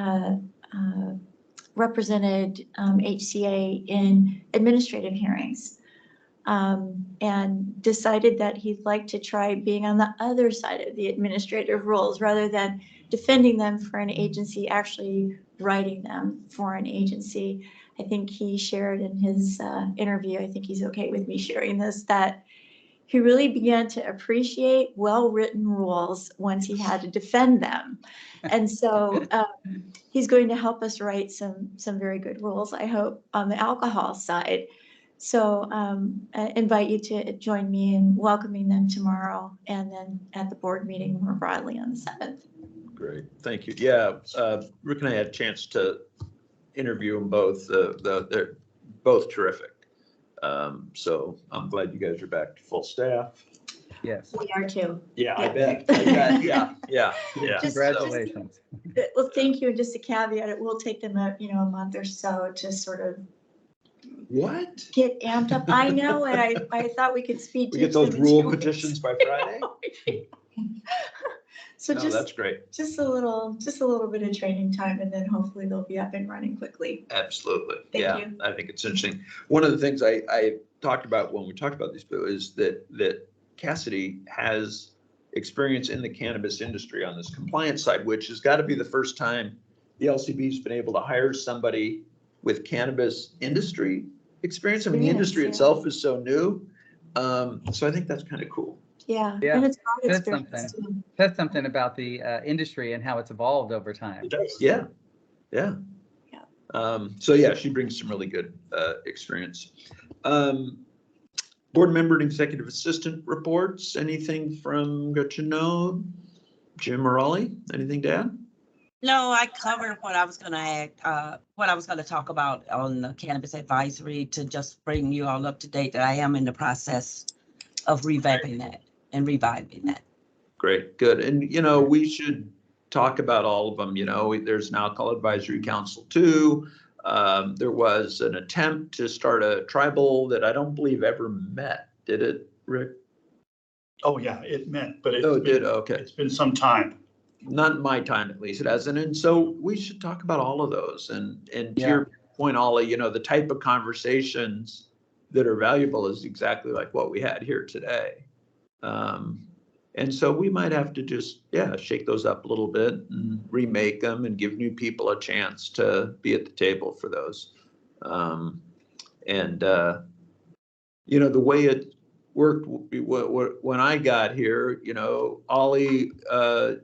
represented HCA in administrative hearings, and decided that he'd like to try being on the other side of the administrative rules rather than defending them for an agency, actually writing them for an agency. I think he shared in his interview, I think he's okay with me sharing this, that he really began to appreciate well-written rules once he had to defend them. And so he's going to help us write some very good rules, I hope, on the alcohol side. So I invite you to join me in welcoming them tomorrow and then at the board meeting more broadly on the 7th. Great, thank you. Yeah, Rick and I had a chance to interview them both. They're both terrific. So I'm glad you guys are back to full staff. Yes. We are too. Yeah, I Yeah. bet. I bet. Yeah. Congratulations. Well, thank you. And just a caveat, it will take them a month or so to sort of What? get amped up. I know, and I thought we could speed. We get those rule petitions by Friday? So No, that's great. just a little bit of training time, and then hopefully they'll be up and running quickly. Absolutely. Thank Yeah, you. I think it's interesting. One of the things I talked about when we talked about these bills is that Cassidy has experience in the cannabis industry on this compliance side, which has got to be the first time the LCB's been able to hire somebody with cannabis industry experience. I mean, the industry Yeah. itself is so new. So I think that's kind of cool. Yeah, Yeah, and it's broad that's experience something. too. Says something about the industry and how it's evolved over time. It does. Yeah. Yeah. So yeah, she brings some really good experience. Board member and executive assistant reports. Anything from Gatineau? Jim or Ollie? Anything to add? No, I covered what I was going to add, what I was going to talk about on the cannabis advisory to just bring you all up to date that I am in the process of revamping that and reviving that. Great, good. And, we should talk about all of them. There's an alcohol advisory council too. There was an attempt to start a tribal that I don't believe ever met. Did it, Rick? Oh, yeah, it meant, but Oh, it did, okay. it's been some time. Not in my time, at least it hasn't. And so we should talk about all of those. And to Yeah. your point, Ollie, the type of conversations that are valuable is exactly like what we had here today. And so we might have to just, shake those up a little bit and remake them and give new people a chance to be at the table for those. The way it worked when I got here, Ollie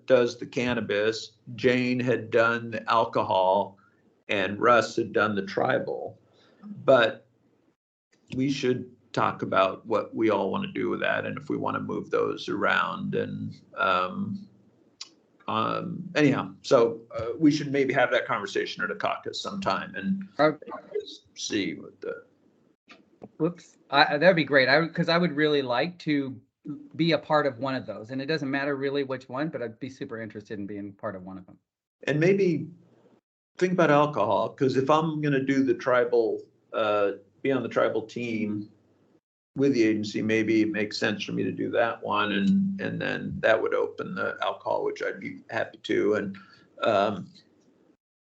does the cannabis, Jane had done the alcohol, and Russ had done the tribal. But we should talk about what we all want to do with that and if we want to move those around. And anyhow, so we should maybe have that conversation at a caucus sometime and see what the. Whoops, that'd be great. Because I would really like to be a part of one of those, and it doesn't matter really which one, but I'd be super interested in being part of one of them. And maybe think about alcohol, because if I'm going to do the tribal, be on the tribal team with the agency, maybe it makes sense for me to do that one, and then that would open the alcohol, which I'd be happy to. And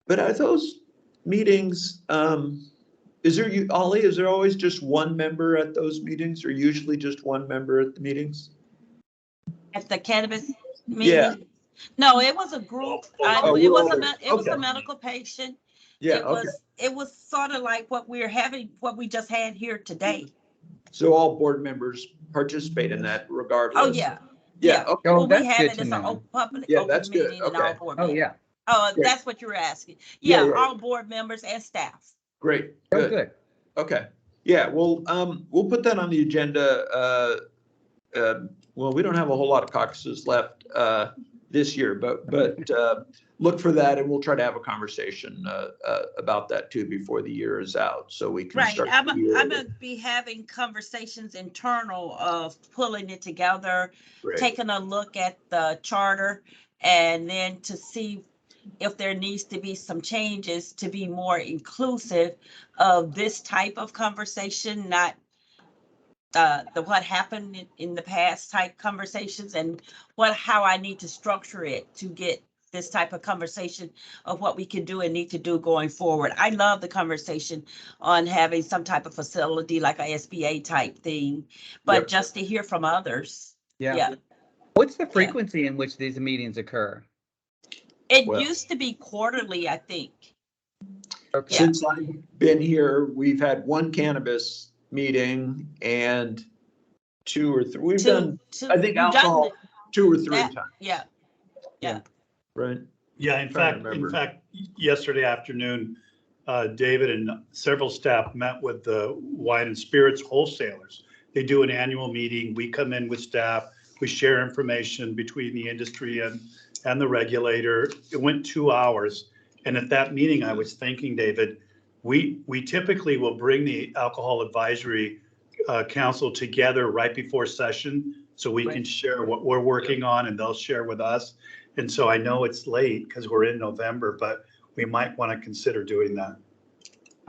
but are those meetings? Ollie, is there always just one member at those meetings, or usually just one member at the meetings? At the cannabis meeting? Yeah. No, it was a group. It was a medical patient. Yeah, It was sort of like what we just had here today. So all board members participate in that regardless? Oh, yeah. Yeah, okay. Oh, Well, we that's have good it to as an know. public Yeah, open that's good. meeting and all Okay. board Oh, members. yeah. Oh, Great. that's what you were asking. Yeah, Yeah, yeah. all board members and staff. Great, Oh, good. good. Okay, yeah, well, we'll put that on the agenda. Well, we don't have a whole lot of caucuses left this year, but look for that, and we'll try to have a conversation about that too before the year is out, so we can Right, start. I'm gonna be having conversations internal of pulling it together, Great. taking a look at the charter, and then to see if there needs to be some changes to be more inclusive of this type of conversation, not the what happened in the past type conversations, and how I need to structure it to get this type of conversation of what we can do and need to do going forward. I love the conversation on having some type of facility like a SBA type thing, but Yep. just to hear from others. Yeah. What's the frequency in which these meetings occur? It Well- used to be quarterly, I think. Okay. Since I've been here, we've had one cannabis meeting and 2 or 3. We've done, I think, you've done alcohol 2 or 3 that. times, Yeah, right? Yeah, in Trying to fact, remember. yesterday afternoon, David and several staff met with the wine and spirits wholesalers. They do an annual meeting. We come in with staff. We share information between the industry and the regulator. It went 2 hours. And at that meeting, I was thinking, David, we typically will bring the Alcohol Advisory Council together right before session so we can share what we're working on and they'll share with us. And so I know it's late because we're in November, but we might want to consider doing that.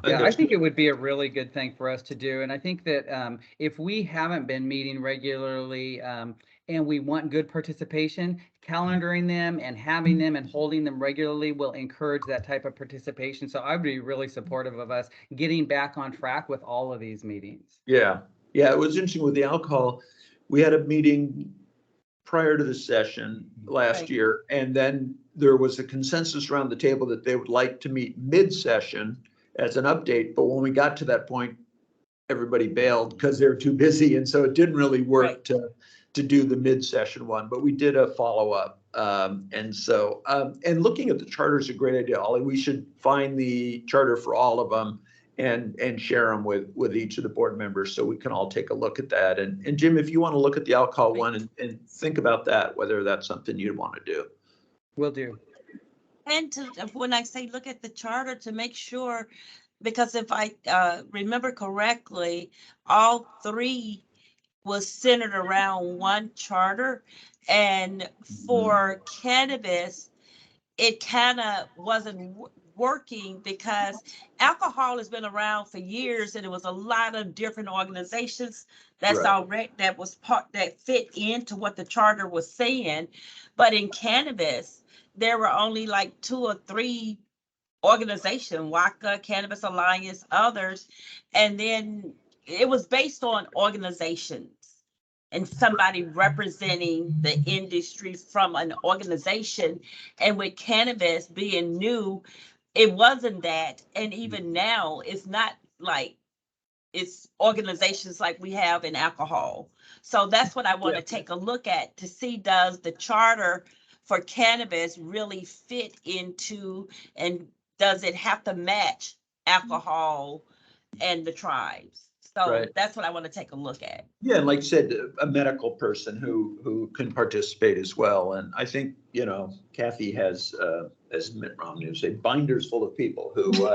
Yeah, I think it would be a really good thing for us to do. And I think that if we haven't been meeting regularly and we want good participation, calendaring them and having them and holding them regularly will encourage that type of participation. So I would be really supportive of us getting back on track with all of these meetings. Yeah, it was interesting with the alcohol. We had a meeting prior to the session last year, and then there was a consensus around the table that they would like to meet mid-session as an update, but when we got to that point, everybody bailed because they were too busy, and so it didn't really work to do the mid-session one, but we did a follow-up. And looking at the charter is a great idea, Ollie. We should find the charter for all of them and share them with each of the board members so we can all take a look at that. And Jim, if you want to look at the alcohol one and think about that, whether that's something you'd want to do. Will do. and when I say look at the charter, to make sure, because if I remember correctly, all 3 was centered around one charter, and for cannabis, it kind of wasn't working because alcohol has been around for years, and it was a lot of different organizations that's already that was part that fit into what the charter was saying. But in cannabis, there were only like 2 or 3 organizations: WACA, Cannabis Alliance, others, and then it was based on organizations and somebody representing the industry from an organization. And with cannabis being new, it wasn't that. And even now, it's not like it's organizations like we have in alcohol. So that's what I want to take a look at to see, does the charter for cannabis really fit into, and does it have to match alcohol and the tribes? So that's what I want to take a look at. Yeah, and like you said, a medical person who can participate as well. And I think, Kathy has, as Mitt Romney would say, binders full of people who,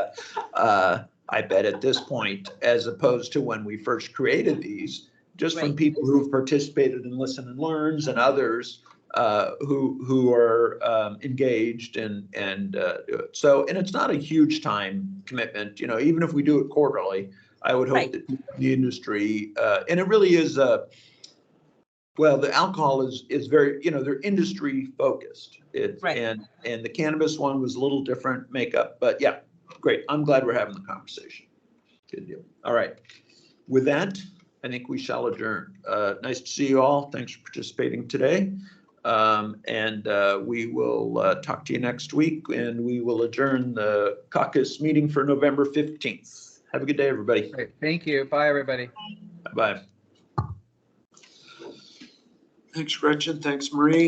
I bet at this point, as opposed to when we first created these, just from people who've participated in Listen and Learns and others who are engaged and do it. So, and it's not a huge time commitment, even if we do it quarterly. I would hope that the industry, and it really is, well, the alcohol is very, they're industry focused. And the cannabis one was a little different makeup, but yeah, great. I'm glad we're having the conversation. Good deal. All right. With that, I think we shall adjourn. Nice to see you all. Thanks for participating today. We will talk to you next week, and we will adjourn the caucus meeting for November 15th. Have a good day, everybody. Great. Thank you. Bye, everybody. Bye. Thanks, Gretchen. Thanks, Marie.